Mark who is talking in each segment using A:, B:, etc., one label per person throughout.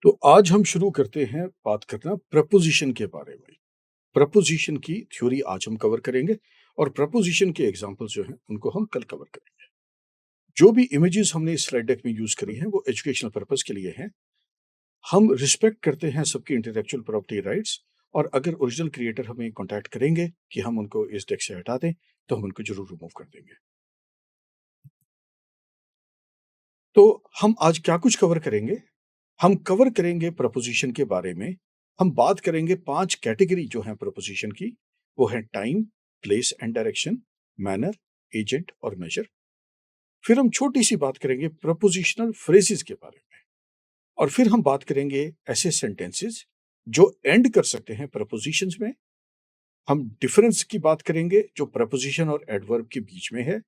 A: तो आज हम शुरू करते हैं बात करना प्रपोजिशन के बारे में। प्रपोजिशन की थ्योरी आज हम कवर करेंगे और प्रपोजिशन के एग्जांपल्स जो हैं उनको हम कल कवर करेंगे। जो भी इमेजेस हमने इस स्लाइड डेक में यूज करी हैं वो एजुकेशनल पर्पस के लिए हैं। हम रिस्पेक्ट करते हैं सबकी इंटेलेक्चुअल प्रॉपर्टी राइट्स और अगर ओरिजिनल क्रिएटर हमें कॉन्टैक्ट करेंगे कि हम उनको इस डेक से हटा दें तो हम उनको जरूर रिमूव कर देंगे। तो हम आज क्या कुछ कवर करेंगे? हम कवर करेंगे प्रपोजिशन के बारे में। हम बात करेंगे 5 कैटेगरी जो हैं प्रपोजिशन की, वो है time, place and direction, manner, agent और मेजर। फिर हम छोटी सी बात करेंगे प्रपोजिशनल फ्रेजेस के बारे में और फिर हम बात करेंगे ऐसे सेंटेंसेस जो एंड कर सकते हैं प्रपोजिशंस में। हम डिफरेंस की बात करेंगे जो प्रपोजिशन और एडवर्ब के बीच में है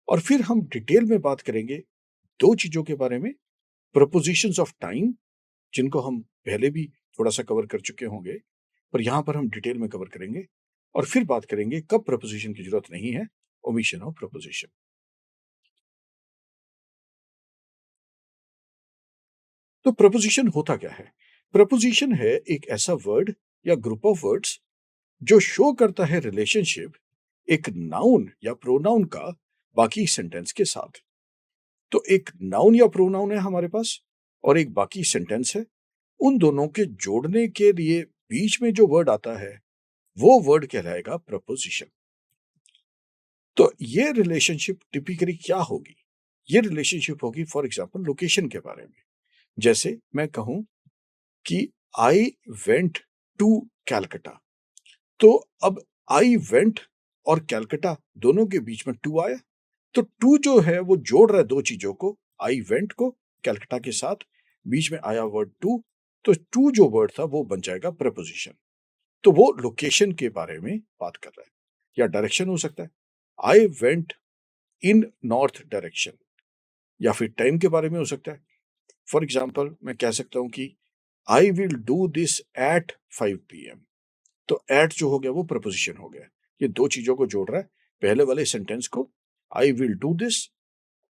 A: और फिर हम डिटेल में बात करेंगे दो चीजों के बारे में, प्रपोजिशंस ऑफ टाइम जिनको हम पहले भी थोड़ा सा कवर कर चुके होंगे पर यहां पर हम डिटेल में कवर करेंगे और फिर बात करेंगे कब प्रपोजिशन की जरूरत नहीं है, ओमिशन ऑफ प्रपोजिशन। तो प्रपोजिशन होता क्या है? प्रपोजिशन है एक ऐसा वर्ड या ग्रुप ऑफ वर्ड्स जो शो करता है रिलेशनशिप एक नाउन या प्रोनाउन का बाकी सेंटेंस के साथ। तो एक नाउन या प्रोनाउन है हमारे पास और एक बाकी सेंटेंस है। उन दोनों के जोड़ने के लिए बीच में जो वर्ड आता है वो वर्ड कहलाएगा प्रपोजिशन। तो ये रिलेशनशिप टिपिकली क्या होगी? ये रिलेशनशिप होगी फॉर एग्जांपल लोकेशन के बारे में। जैसे मैं कहूं कि आई वेंट टू कैलकटा, तो अब आई वेंट और कैलकटा दोनों के बीच में टू आया, तो टू जो है वो जोड़ रहा है दो चीजों को, आई वेंट को कैलकटा के साथ, बीच में आया वर्ड टू, तो टू जो वर्ड था वो बन जाएगा प्रपोजिशन। तो वो लोकेशन के बारे में बात कर रहा है। या डायरेक्शन हो सकता है, I went in north direction, या फिर टाइम के बारे में हो सकता है। फॉर एग्जाम्पल मैं कह सकता हूं कि I will do this eight 5 PM। तो एट जो हो गया वो प्रपोजिशन हो गया, ये दो चीजों को जोड़ रहा है। पहले वाले सेंटेंस को आई विल डू दिस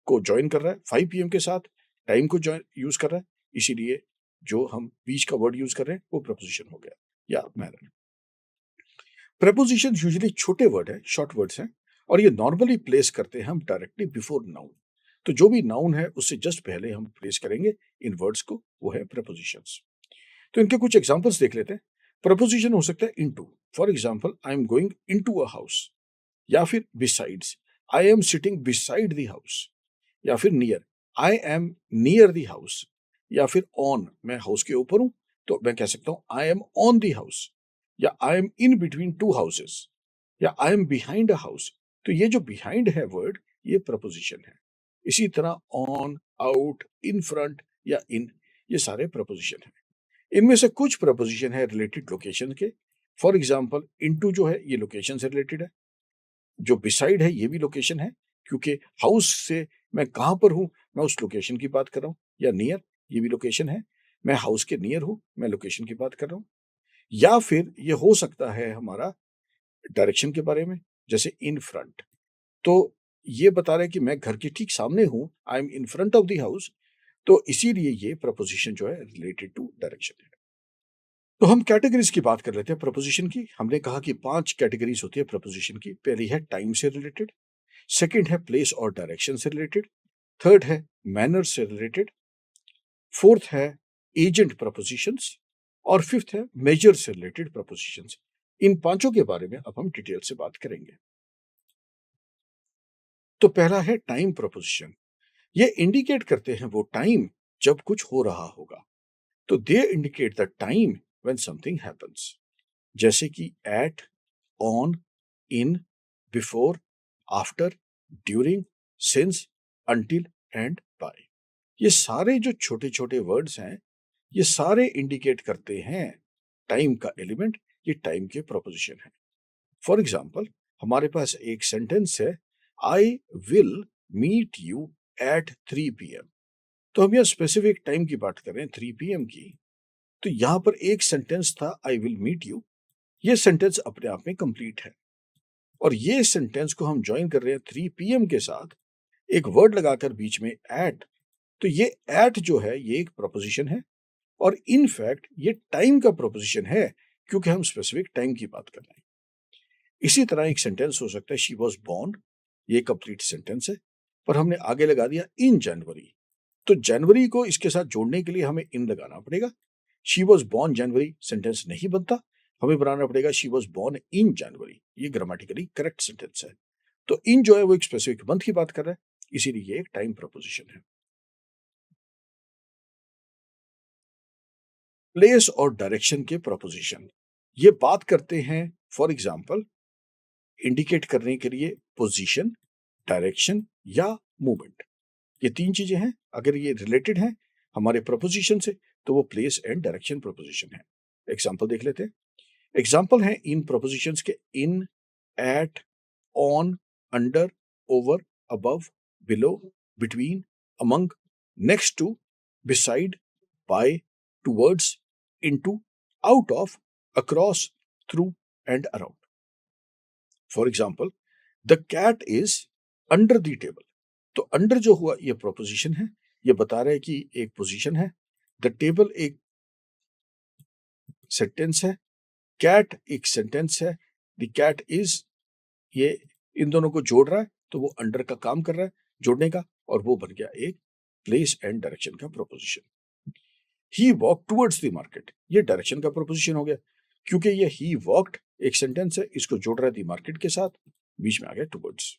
A: को ज्वाइन कर रहा है 5 PM के साथ, टाइम को ज्वाइन यूज कर रहा है, इसीलिए जो हम बीच का वर्ड यूज कर रहे हैं वो प्रपोजिशन हो गया या मैनर। प्रपोजिशन यूजुअली छोटे वर्ड है, शॉर्ट वर्ड्स हैं और ये नॉर्मली प्लेस करते हैं हम डायरेक्टली बिफोर नाउन। तो जो भी नाउन है उससे जस्ट पहले हम प्लेस करेंगे इन वर्ड्स को, वो है प्रपोजिशंस। तो इनके कुछ एग्जांपल्स देख लेते हैं। प्रपोजिशन हो सकता है into, for example I am going into a house, या फिर besides, I am sitting beside the house, या फिर near, I am near the house, या फिर ऑन, मैं हाउस के ऊपर हूं तो मैं कह सकता हूं I am on the house, या I am in between two houses, या I am behind a house. तो ये जो बिहाइंड है वर्ड, ये प्रपोजिशन है। इसी तरह ऑन, आउट, इन फ्रंट या इन, ये सारे प्रपोजिशन हैं। इनमें से कुछ प्रपोजिशन है रिलेटेड लोकेशन के। फॉर एग्जाम्पल इनटू जो है ये लोकेशन से रिलेटेड है, जो बिसाइड है ये भी लोकेशन है क्योंकि हाउस से मैं कहां पर हूं मैं उस लोकेशन की बात कर रहा हूं, या नियर, ये भी लोकेशन है, मैं हाउस के नियर हूं, मैं लोकेशन की बात कर रहा हूं। या फिर ये हो सकता है हमारा डायरेक्शन के बारे में, जैसे इन फ्रंट, तो ये बता रहा है कि मैं घर के ठीक सामने हूं, I am in front of the house, तो इसीलिए ये प्रपोजिशन जो है रिलेटेड टू डायरेक्शन है। तो हम कैटेगरीज की बात कर लेते हैं प्रपोजिशन की। हमने कहा कि 5 कैटेगरीज होती है प्रपोजिशन की। पहली है टाइम से रिलेटेड, सेकंड है प्लेस और डायरेक्शन से रिलेटेड, थर्ड है मैनर से रिलेटेड, फोर्थ है एजेंट प्रपोजिशंस और फिफ्थ है मेजर से रिलेटेड प्रपोजिशंस। इन पांचों के बारे में अब हम डिटेल से बात करेंगे। तो पहला है टाइम प्रपोजिशन। ये इंडिकेट करते हैं वो टाइम जब कुछ हो रहा होगा। तो they indicate the time when something happens, जैसे कि at, on, in, before, after, during, since, until and by. ये सारे जो छोटे छोटे वर्ड्स हैं ये सारे इंडिकेट करते हैं टाइम का एलिमेंट, ये टाइम के प्रोपोजिशन है। फॉर एग्जाम्पल हमारे पास एक सेंटेंस है, I will meet you at 3 PM। तो हम यह स्पेसिफिक टाइम की बात कर रहे हैं 3 PM की। तो यहां पर एक सेंटेंस था आई विल मीट यू, ये सेंटेंस अपने आप में कंप्लीट है और ये सेंटेंस को हम ज्वाइन कर रहे हैं 3 PM के साथ, एक वर्ड लगाकर बीच में एट। तो ये एट जो है ये एक प्रोपोजिशन है और इनफैक्ट ये टाइम का प्रोपोजिशन है क्योंकि हम स्पेसिफिक टाइम की बात कर रहे हैं। इसी तरह एक सेंटेंस हो सकता है शी वॉज बॉर्न, ये कंप्लीट सेंटेंस है, पर हमने आगे लगा दिया इन जनवरी, तो जनवरी को इसके साथ जोड़ने के लिए हमें इन लगाना पड़ेगा। She was born January sentence नहीं बनता, हमें बनाना पड़ेगा शी वॉज बॉर्न इन जनवरी, ये ग्रामेटिकली करेक्ट सेंटेंस है। तो इन जो है वो एक स्पेसिफिक मंथ की बात कर रहा है, इसीलिए ये एक टाइम प्रपोजिशन है। प्लेस और डायरेक्शन के प्रपोजिशन, ये बात करते हैं फॉर एग्जाम्पल इंडिकेट करने के लिए पोजीशन, डायरेक्शन या मूवमेंट। ये तीन चीजें हैं, अगर ये रिलेटेड हैं हमारे प्रपोजिशन से तो वो प्लेस एंड डायरेक्शन प्रपोजिशन है। एग्जाम्पल देख लेते हैं। एग्जाम्पल है इन प्रपोजिशंस के in, at, on, under, over, above, below, between, among, next to, beside, by, towards, into, out of, across, through and around. For example the cat is under the table, तो under जो हुआ ये proposition है, ये बता रहा है कि एक पोजीशन है, द टेबल एक सेंटेंस है, कैट एक सेंटेंस है, द कैट इज ये इन दोनों को जोड़ रहा है, तो वो अंडर का काम कर रहा है जोड़ने का, और वो बन गया एक प्लेस एंड डायरेक्शन का proposition. He walk towards the market, ये डायरेक्शन का प्रोपोजिशन हो गया क्योंकि ये ही वॉक्ड एक सेंटेंस है, इसको जोड़ रहा है द मार्केट के साथ, बीच में आ गया टुवर्ड्स,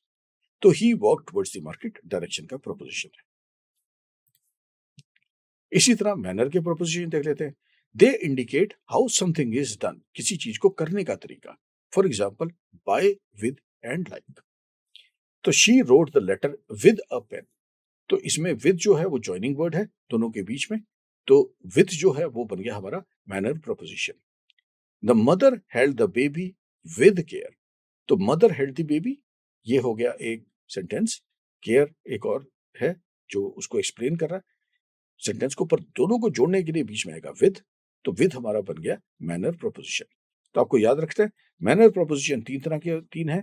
A: तो he walk towards the market direction का प्रोपोजिशन है। इसी तरह मैनर के प्रोपोजिशन देख लेते हैं। They indicate how something is done, किसी चीज को करने का तरीका। For example by, with and like. तो she wrote the letter with a pen, तो इसमें विद जो है वो ज्वाइनिंग वर्ड है दोनों के बीच में, तो विद जो है वो बन गया हमारा manner proposition. The mother held the baby with care, तो मदर हेल्ड द बेबी ये हो गया एक सेंटेंस, केयर एक और है जो उसको एक्सप्लेन कर रहा है सेंटेंस को, पर दोनों को जोड़ने के लिए बीच में आएगा विद, तो विद हमारा बन गया मैनर प्रोपोजिशन। तो आपको याद रखते हैं मैनर प्रोपोजिशन तीन तरह के तीन है,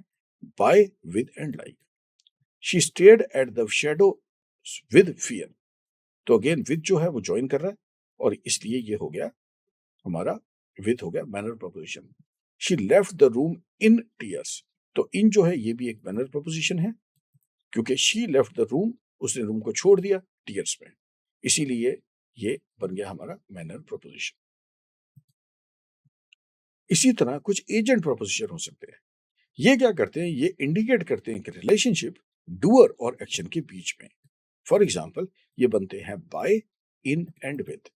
A: by, with and like. She stared at the shadow with fear, तो अगेन विद जो है वो ज्वाइन कर रहा है और इसलिए ये हो गया हमारा विद हो गया manner proposition. She left the room in tears, तो इन जो है ये भी एक मैनर प्रोपोजिशन है क्योंकि शी लेफ्ट द रूम, उसने रूम को छोड़ दिया टीयर्स में, इसीलिए ये बन गया हमारा मैनर प्रोपोजिशन। इसी तरह कुछ एजेंट प्रोपोजिशन हो सकते हैं, ये क्या करते हैं, ये इंडिकेट करते हैं कि रिलेशनशिप डूअर और एक्शन के बीच में। फॉर एग्जाम्पल ये बनते हैं बाय, इन एंड विद।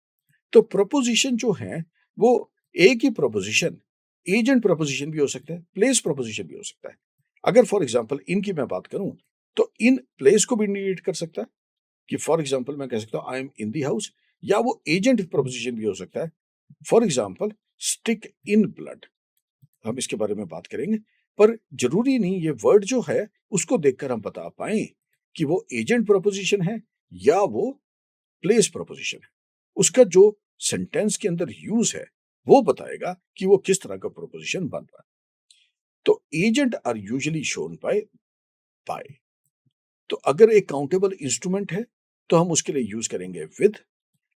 A: तो प्रोपोजिशन जो है वो एक ही प्रोपोजिशन एजेंट प्रोपोजिशन भी हो सकता है, प्लेस प्रोपोजिशन भी हो सकता है। अगर फॉर एग्जाम्पल इन की मैं बात करूं तो इन प्लेस को भी इंडिकेट कर सकता है कि फॉर एग्जाम्पल मैं कह सकता हूं I am in the house, या वो एजेंट प्रोपोजिशन भी हो सकता है। For example stick in blood, हम इसके बारे में बात करेंगे, पर जरूरी नहीं ये वर्ड जो है उसको देखकर हम बता पाए कि वो एजेंट प्रोपोजिशन है या वो प्लेस प्रोपोजिशन है। उसका जो सेंटेंस के अंदर यूज है वो बताएगा कि वो किस तरह का प्रोपोजिशन बन रहा है। तो agent are usually shown by. तो अगर एक काउंटेबल इंस्ट्रूमेंट है तो हम उसके लिए यूज करेंगे विद,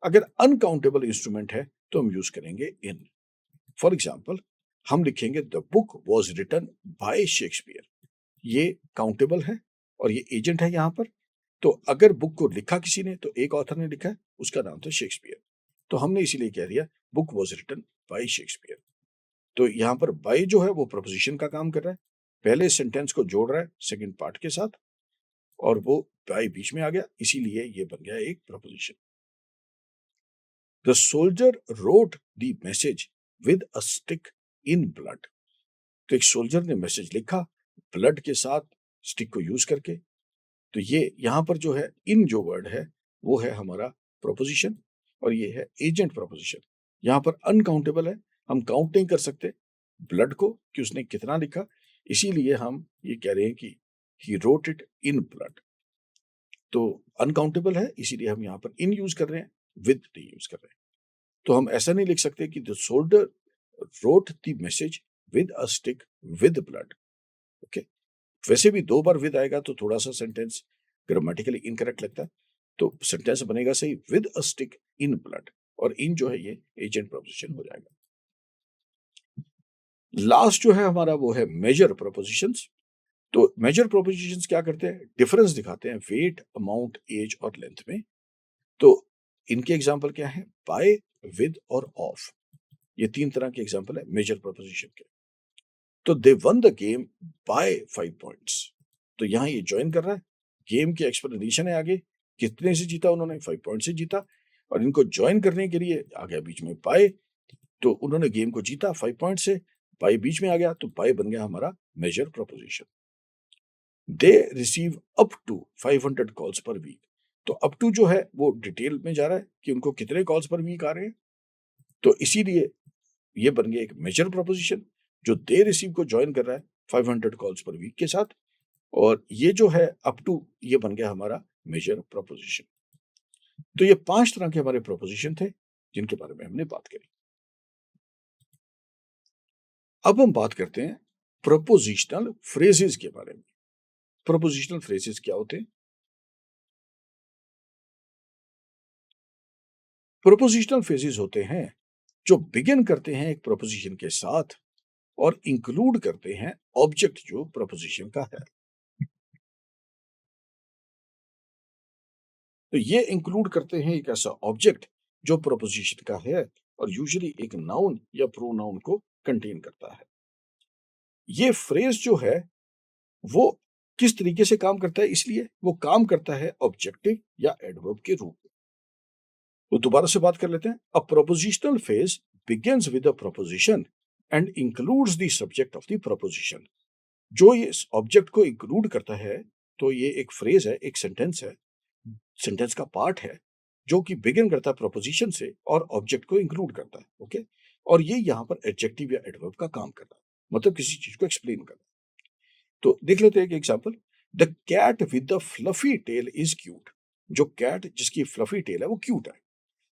A: अगर अनकाउंटेबल इंस्ट्रूमेंट है तो हम यूज करेंगे इन। फॉर एग्जाम्पल हम लिखेंगे the book was written by Shakespeare, ये काउंटेबल है और ये एजेंट है यहां पर। तो अगर बुक को लिखा किसी ने तो एक ऑथर ने लिखा है, उसका नाम था शेक्सपियर, तो हमने इसीलिए कह दिया book was written by Shakespeare. तो यहां पर बाय जो है वो प्रपोजिशन का काम कर रहा है, पहले सेंटेंस को जोड़ रहा है सेकंड पार्ट के साथ और वो बाय बीच में आ गया, इसीलिए ये बन गया एक preposition. The soldier wrote the message with a stick in blood, तो एक सोल्जर ने मैसेज लिखा ब्लड के साथ स्टिक को यूज करके, तो ये यहां पर जो है इन जो वर्ड है वो है हमारा प्रोपोजिशन और ये है एजेंट प्रोपोजिशन। यहां पर अनकाउंटेबल है, हम काउंट नहीं कर सकते ब्लड को कि उसने कितना लिखा, इसीलिए हम ये कह रहे हैं कि he wrote it in blood. तो अनकाउंटेबल है इसीलिए हम यहां पर इन यूज कर रहे हैं, विद नहीं यूज कर रहे हैं। तो हम ऐसा नहीं लिख सकते कि the soldier wrote the message with a stick with blood. Okay, वैसे भी दो बार विद आएगा तो थोड़ा सा सेंटेंस ग्रामेटिकली इनकरेक्ट लगता है, तो सेंटेंस बनेगा सही with a stick in blood और इन जो है ये एजेंट प्रपोजिशन हो जाएगा। लास्ट जो है हमारा वो है मेजर प्रपोजिशंस। तो मेजर प्रोपोजिशंस क्या करते हैं, डिफरेंस दिखाते हैं वेट, अमाउंट, एज और लेंथ में। तो इनके एग्जांपल क्या है, बाय, विद और ऑफ। ये तीन तरह के एग्जांपल है मेजर प्रोपोजिशन के। तो they won the game by 5 points. तो यहां ये ज्वाइन कर रहा है, गेम की एक्सप्लेनेशन है आगे, कितने से जीता उन्होंने, 5 पॉइंट से जीता। और इनको ज्वाइन करने के लिए आ गया बीच में बाय, तो उन्होंने गेम को जीता 5 पॉइंट से, बाय बीच में आ गया तो बाय बन गया हमारा major preposition. They receive up to 500 calls per week. तो अप टू जो है वो डिटेल में जा रहा है कि उनको कितने कॉल्स पर वीक आ रहे हैं, तो इसीलिए ये बन गया एक मेजर प्रोपोजिशन जो दे रिसीव को ज्वाइन कर रहा है 500 कॉल्स पर वीक के साथ। और ये जो है अप टू, ये बन गया हमारा मेजर प्रोपोजिशन। तो ये 5 तरह के हमारे प्रोपोजिशन थे जिनके बारे में हमने बात करी। अब हम बात करते हैं प्रोपोजिशनल फ्रेजेस के बारे में। प्रोपोजिशनल फ्रेजेस क्या होते हैं? प्रोपोजिशनल फ्रेजेस होते हैं जो बिगिन करते हैं एक प्रोपोजिशन के साथ और इंक्लूड करते हैं ऑब्जेक्ट जो प्रोपोजिशन का है। तो ये इंक्लूड करते हैं एक ऐसा ऑब्जेक्ट जो प्रोपोजिशन का है और यूजुअली एक नाउन या प्रोनाउन को कंटेन करता है। ये फ्रेज जो है वो किस तरीके से काम करता है, इसलिए वो काम करता है ऑब्जेक्टिव या एडवर्ब के रूप में। तो दोबारा से बात कर लेते हैं। A prepositional phrase begins with a preposition and includes the subject of the preposition. जो ये ऑब्जेक्ट को इंक्लूड करता है, तो ये एक फ्रेज है, एक सेंटेंस है, सेंटेंस का पार्ट है जो कि बिगिन करता है प्रोपोजिशन से और ऑब्जेक्ट को इंक्लूड करता है। ओके, और ये यहां पर एडजेक्टिव या एडवर्ब का काम कर रहा है, मतलब किसी चीज को एक्सप्लेन कर रहा है। तो देख लेते हैं एक example. The cat with the fluffy tail is cute. जो कैट जिसकी फ्लफी टेल है वो क्यूट है।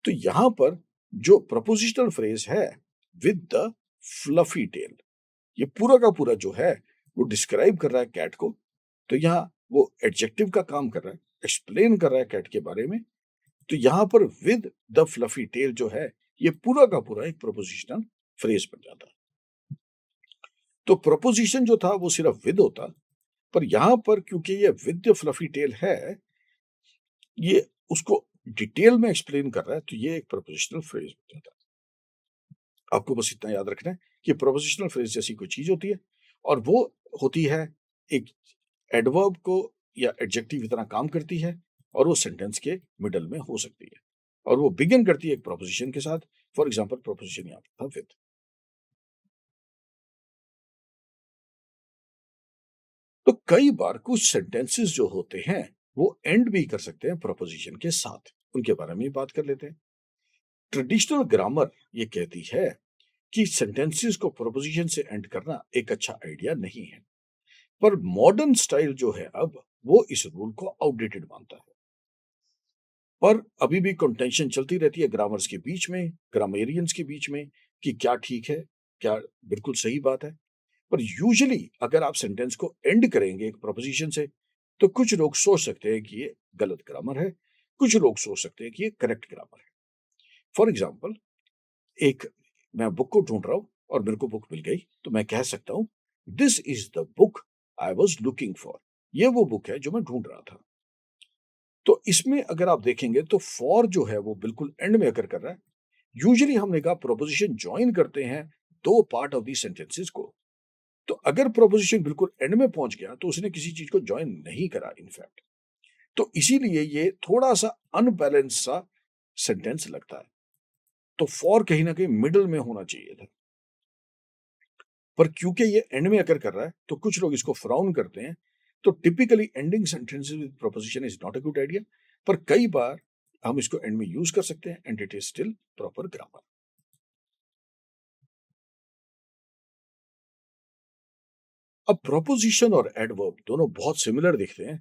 A: तो यहां पर जो प्रपोजिशनल फ्रेज है विद द फ्लफी टेल, ये पूरा का पूरा जो है वो डिस्क्राइब कर रहा है कैट को। तो यहाँ वो एडजेक्टिव का काम कर रहा है, एक्सप्लेन कर रहा है कैट के बारे में। तो यहां पर विद द फ्लफी टेल जो है ये पूरा का पूरा एक प्रपोजिशनल फ्रेज बन जाता है। तो प्रपोजिशन जो था वो सिर्फ विद होता, पर यहां पर क्योंकि ये विद द फ्लफी टेल है, ये उसको डिटेल में एक्सप्लेन कर रहा है, तो ये एक प्रपोजिशनल फ्रेज बन जाता है। आपको बस इतना याद रखना है कि प्रोपोजिशनल फ्रेज जैसी कोई चीज होती है और वो होती है एक एडवर्ब को या एडजेक्टिव की तरह काम करती है और वो सेंटेंस के मिडल में हो सकती है और वो बिगिन करती है एक प्रोपोजिशन के साथ। फॉर एग्जांपल प्रोपोजिशन यहाँ पर था विद। तो कई बार कुछ सेंटेंसेस जो होते हैं वो एंड भी कर सकते हैं प्रोपोजिशन के साथ, उनके बारे में बात कर लेते हैं। ट्रेडिशनल ग्रामर ये कहती है कि सेंटेंसेस को प्रोपोजिशन से एंड करना एक अच्छा आइडिया नहीं है, पर मॉडर्न स्टाइल जो है अब वो इस रूल को आउटडेटेड मानता है। पर अभी भी कंटेंशन चलती रहती है ग्रामर्स के बीच में, ग्रामेरियंस के बीच में, कि क्या ठीक है, क्या बिल्कुल सही बात है। पर यूजुअली अगर आप सेंटेंस को एंड करेंगे एक प्रोपोजिशन से, तो कुछ लोग सोच सकते हैं कि ये गलत ग्रामर है, कुछ लोग सोच सकते हैं कि ये करेक्ट ग्रामर है। फॉर एग्जाम्पल, एक मैं बुक को ढूंढ रहा हूं और मेरे को बुक मिल गई, तो मैं कह सकता हूं this is the book I was looking for. ये वो बुक है जो मैं ढूंढ रहा था। तो इसमें अगर आप देखेंगे तो फॉर जो है वो बिल्कुल एंड में अकर कर रहा है। यूजुअली हमने कहा प्रोपोजिशन ज्वाइन करते हैं दो पार्ट ऑफ दी सेंटेंसेस को। तो अगर प्रोपोजिशन बिल्कुल एंड में पहुंच गया तो उसने किसी चीज को ज्वाइन नहीं करा इनफैक्ट। तो इसीलिए ये थोड़ा सा अनबैलेंस सा सेंटेंस लगता है। तो फॉर कहीं ना कहीं मिडल में होना चाहिए था, पर क्योंकि ये एंड में अकर कर रहा है तो कुछ लोग इसको फ्राउन करते हैं। तो typically ending sentences with proposition is not a good idea, पर कई बार हम इसको एंड में यूज कर सकते हैं and it is still proper grammar. अब प्रोपोजिशन और एडवर्ब दोनों बहुत सिमिलर दिखते हैं,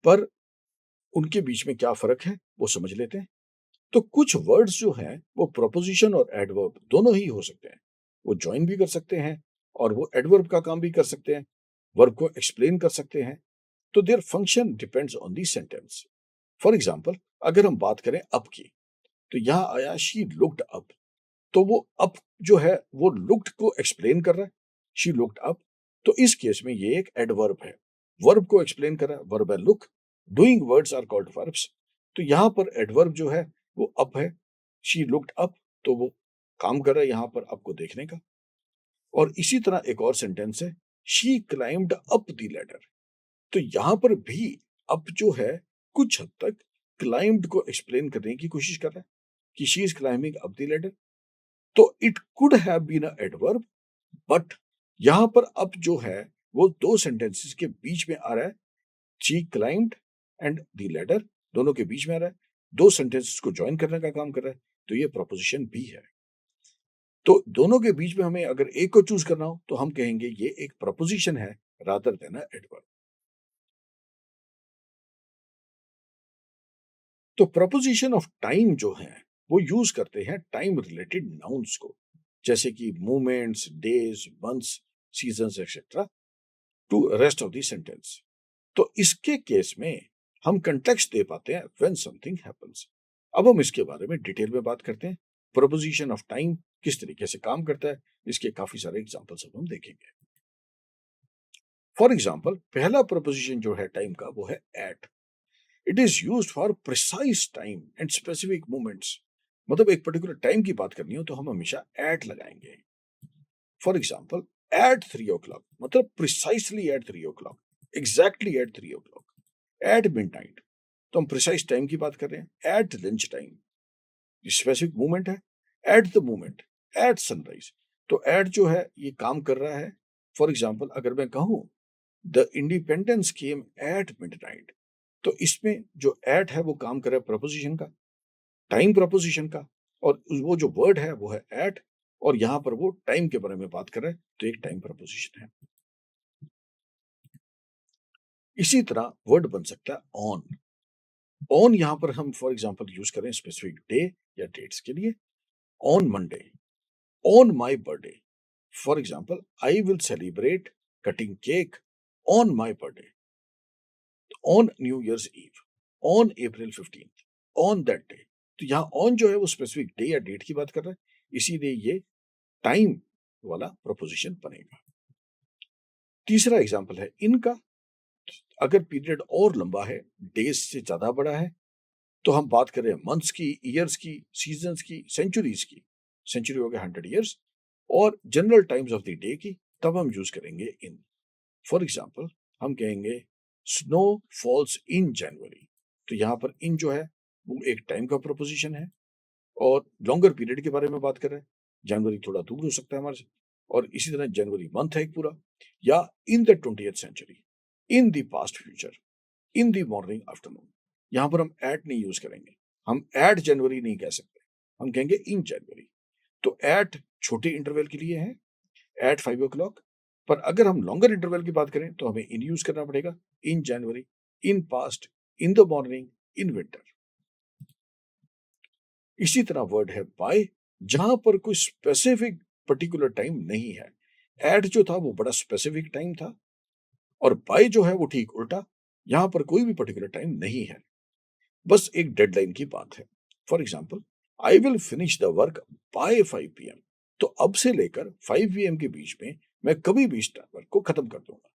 A: पर उनके बीच में क्या फर्क है वो समझ लेते हैं। तो कुछ वर्ड्स जो हैं वो प्रोपोजिशन और एडवर्ब दोनों ही हो सकते हैं। वो ज्वाइन भी कर सकते हैं और वो एडवर्ब का काम भी कर सकते हैं, वर्ब को एक्सप्लेन कर सकते हैं। तो their function depends on the sentence. For example, अगर हम बात करें अप की, तो यहां आया शी लुक्ड अप, तो वो अप जो है वो लुक्ड को एक्सप्लेन कर रहा है, शी लुक्ड अप। तो इस केस में ये एक एडवर्ब है, वर्ब को एक्सप्लेन कर रहा है, वर्ब है look, doing words are called verbs. तो यहां पर एडवर्ब जो है वो अप है, शी लुक्ड अप, तो वो काम कर रहा है यहां पर आपको देखने का। और इसी तरह एक और सेंटेंस है, she climbed up the ladder. तो यहां पर भी अप जो है कुछ हद तक क्लाइम्ड को एक्सप्लेन करने की कोशिश कर रहा है कि she is climbing up the ladder. तो it could have been a adverb, but यहां पर अप जो है वो दो सेंटेंसेस के बीच में आ रहा है, she climbed and the ladder दोनों के बीच में आ रहा है, दो सेंटेंसेस को ज्वाइन करने का काम कर रहा है, तो ये प्रोपोजिशन भी है। तो दोनों के बीच में हमें अगर एक को चूज करना हो तो हम कहेंगे ये एक प्रपोजिशन है रादर देन अ एडवर्ब। तो प्रपोजिशन ऑफ टाइम जो है वो यूज करते हैं टाइम रिलेटेड नाउन्स को, जैसे कि moments, days, months, seasons etcetera, to rest of the sentence. तो इसके केस में हम कंटेक्स्ट दे पाते हैं व्हेन समथिंग हैपेंस। अब हम इसके बारे में डिटेल में बात करते हैं, प्रपोजिशन ऑफ टाइम किस तरीके से काम करता है, इसके काफी सारे एग्जांपल्स अब हम देखेंगे। फॉर एग्जांपल पहला प्रपोजिशन जो है टाइम का वो है at. It is used for precise time and specific moments. मतलब एक पर्टिकुलर टाइम की बात करनी हो तो हम हमेशा एट लगाएंगे। फॉर एग्जाम्पल एट 3 o'clock, मतलब precisely at 3 o'clock, exactly at 3 o'clock, at midnight, तो हम प्रिसाइज टाइम की बात कर रहे हैं। At lunch time specific moment है, at the moment, at sunrise. तो एट जो है ये काम कर रहा है। फॉर एग्जाम्पल अगर मैं कहूं the independence came at midnight, तो इसमें जो एट है वो काम कर रहा है प्रपोजिशन का, टाइम प्रपोजिशन का, और वो जो वर्ड है वो है एट, और यहां पर वो टाइम के बारे में बात कर रहा है, तो एक टाइम प्रपोजिशन है। इसी तरह वर्ड बन सकता है ऑन। ऑन यहां पर हम फॉर एग्जांपल यूज करें स्पेसिफिक डे या डेट्स के लिए। On Monday, on my birthday. For example I will celebrate cutting cake on my birthday, on new year's eve, on April 15th, on that day. तो यहाँ on जो है वो specific day या date की बात कर रहा है, इसीलिए ये टाइम वाला प्रोपोजिशन बनेगा। तीसरा एग्जांपल है इनका। अगर पीरियड और लंबा है, डेज से ज्यादा बड़ा है, तो हम बात कर रहे हैं मंथ्स की, ईयर्स की, सीजन्स की, सेंचुरीज की। सेंचुरी हो गया 100 years, और general times of the day की, तब हम यूज करेंगे इन। फॉर एग्जाम्पल हम कहेंगे स्नो फॉल्स इन जनवरी, तो यहां पर इन जो है वो एक टाइम का प्रोपोजिशन है और लॉन्गर पीरियड के बारे में बात कर रहे हैं। जनवरी थोड़ा दूर हो सकता है हमारे से, और इसी तरह जनवरी मंथ है एक पूरा। या in the 20th century, in the past future, in the morning afternoon. यहां पर हम एट नहीं यूज करेंगे, हम एट जनवरी नहीं कह सकते, हम कहेंगे इन जनवरी। तो एट छोटे इंटरवल के लिए है, एट 5 o'clock। पर अगर हम लॉन्गर इंटरवल की बात करें तो हमें इन यूज करना पड़ेगा, in January, in past, in the morning, in winter. इसी तरह वर्ड है बाय, जहां पर कोई स्पेसिफिक पर्टिकुलर टाइम नहीं है। एट जो था वो बड़ा स्पेसिफिक टाइम था, और बाय जो है वो ठीक उल्टा, यहां पर कोई भी पर्टिकुलर टाइम नहीं है, बस एक डेडलाइन की बात है। For example I will finish the work by 5 PM, तो अब से लेकर 5 PM के बीच में मैं कभी भी इस वर्क को खत्म कर दूंगा।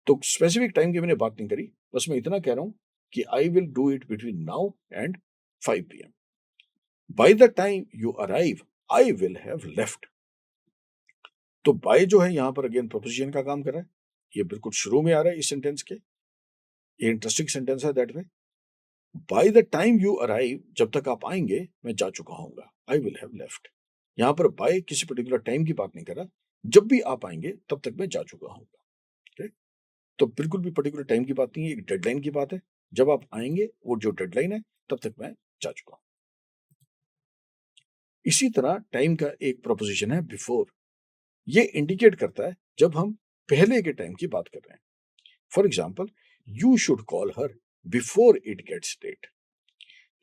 A: तो स्पेसिफिक टाइम की मैंने बात नहीं करी, बस मैं इतना कह रहा हूं कि I will do it between now and 5 PM। By the time you arrive I will have left. तो बाय जो है यहां पर अगेन प्रोपोजिशन का काम कर रहा है, ये बिल्कुल शुरू में आ रहा है इस सेंटेंस के, ये इंटरेस्टिंग सेंटेंस है that way. By the time you arrive, जब तक आप आएंगे मैं जा चुका हूंगा, आई विल हैव लेफ्ट। यहां पर बाय किसी पर्टिकुलर टाइम की बात नहीं कर रहा, जब भी आप आएंगे तब तक मैं जा चुका हूंगा। ठीक? तो बिल्कुल भी पर्टिकुलर टाइम की बात नहीं है, एक डेडलाइन की बात है। जब आप आएंगे वो जो डेडलाइन है तब तक मैं जा चुका हूं। इसी तरह टाइम का एक प्रोपोजिशन है बिफोर। ये इंडिकेट करता है जब हम पहले के टाइम की बात कर रहे हैं। For example you should call her before it gets late.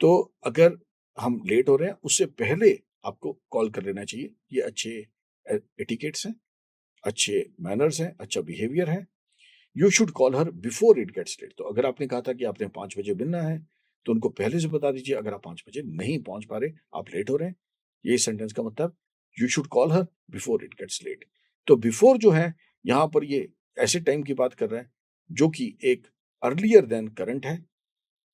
A: तो अगर हम लेट हो रहे हैं उससे पहले आपको कॉल कर लेना चाहिए, ये अच्छे एटिकेट्स हैं, अच्छे मैनर्स हैं, अच्छा बिहेवियर है। You should call her before it gets late. तो अगर आपने कहा था कि आपने 5 बजे मिलना है, तो उनको पहले से बता दीजिए, अगर आप 5 बजे नहीं पहुंच पा रहे, आप लेट हो रहे हैं, ये सेंटेंस का मतलब you should call her before it gets late. तो बिफोर जो है यहां पर ये ऐसे टाइम की बात कर रहा है जो कि एक अर्लियर देन करंट है।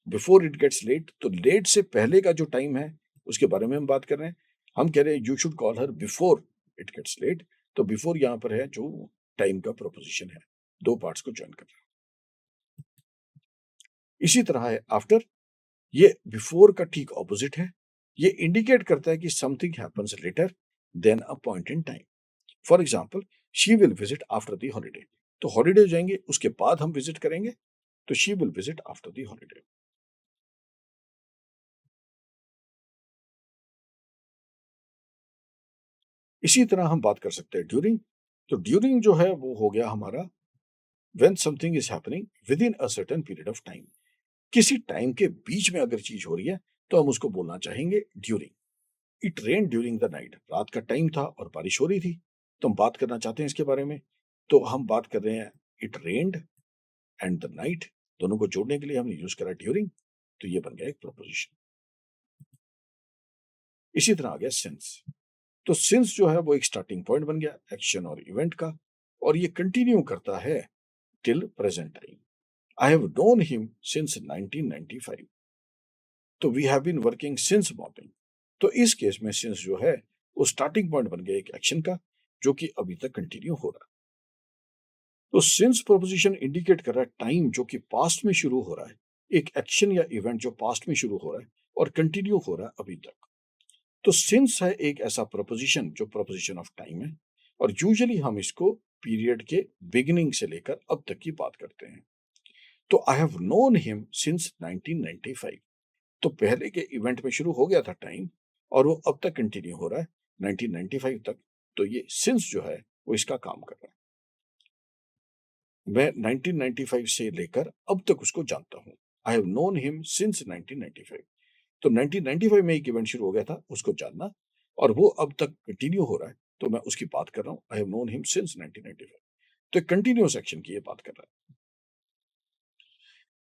A: बिफोर इट गेट्स लेट, तो लेट से पहले का जो टाइम है उसके बारे में हम बात कर रहे हैं। हम कह रहे हैं you should call her before it gets late, तो बिफोर यहां पर है जो टाइम का प्रोपोजिशन है, दो पार्ट्स को ज्वाइन कर रहा है। इसी तरह है आफ्टर, ये बिफोर का ठीक ऑपोजिट है। ये इंडिकेट करता है कि something happens later than a point in time. For example, she will visit after the holiday, तो हॉलीडे जाएंगे उसके बाद हम विजिट करेंगे, तो she will visit after the holiday. इसी तरह हम बात कर सकते हैं ड्यूरिंग। तो ड्यूरिंग जो है वो हो गया हमारा when something is happening with in a certain period of time. किसी टाइम के बीच में अगर चीज हो रही है तो हम उसको बोलना चाहेंगे during. It rain during the night, रात का टाइम था और बारिश हो रही थी, तो हम बात करना चाहते हैं इसके बारे में, तो हम बात कर रहे हैं it rained and the night, दोनों को जोड़ने के लिए हमने यूज करा ड्यूरिंग, तो ये बन गया एक प्रोपोजिशन। इसी तरह आ गया सिंस। तो सिंस जो है वो एक स्टार्टिंग पॉइंट बन गया एक्शन और इवेंट का, और ये कंटिन्यू करता है till present time. I have known him since 1995, तो we have been working since morning. तो इस केस में सिंस जो है वो स्टार्टिंग पॉइंट बन गया एक एक्शन का जो कि अभी तक कंटिन्यू हो रहा है। तो सिंस प्रोपोजिशन इंडिकेट कर रहा है टाइम जो कि पास्ट में शुरू हो रहा है, एक एक्शन या इवेंट जो पास्ट में शुरू हो रहा है और कंटिन्यू हो रहा है अभी तक। तो सिंस है एक ऐसा प्रोपोजिशन जो प्रोपोजिशन ऑफ टाइम है, और यूजुअली हम इसको पीरियड के बिगिनिंग से लेकर अब तक की बात करते हैं। तो आई हैव नोन हिम सिंस 1995, तो पहले के इवेंट में शुरू हो गया था टाइम और वो अब तक कंटिन्यू हो रहा है 1995 तक, तो ये सिंस जो है वो इसका काम कर रहा है। मैं 1995 से लेकर अब तक उसको जानता हूं। आई हैव नोन हिम सिंस 1995, तो 1995 में एक इवेंट शुरू हो गया था उसको जानना, और वो अब तक कंटिन्यू हो रहा है, तो मैं उसकी बात कर रहा हूं। आई हैव नोन हिम सिंस 1995, तो कंटिन्यूअस एक्शन की ये बात कर रहा है।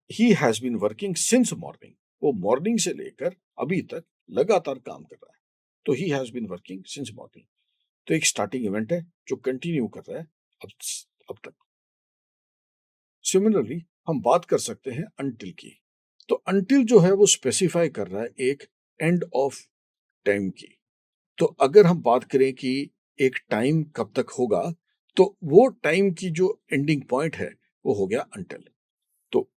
A: He has been working since morning, वो मॉर्निंग से लेकर अभी तक लगातार काम कर रहा है, तो he has been working since morning. तो एक स्टार्टिंग इवेंट है जो कंटिन्यू कर रहा है अब अब तक। सिमिलरली हम बात कर सकते हैं अनटिल की। तो अनटिल जो है वो स्पेसिफाई कर रहा है एक एंड ऑफ टाइम की। तो अगर हम बात करें कि एक टाइम कब तक होगा, तो वो टाइम की जो एंडिंग पॉइंट है वो हो गया अनटिल। तो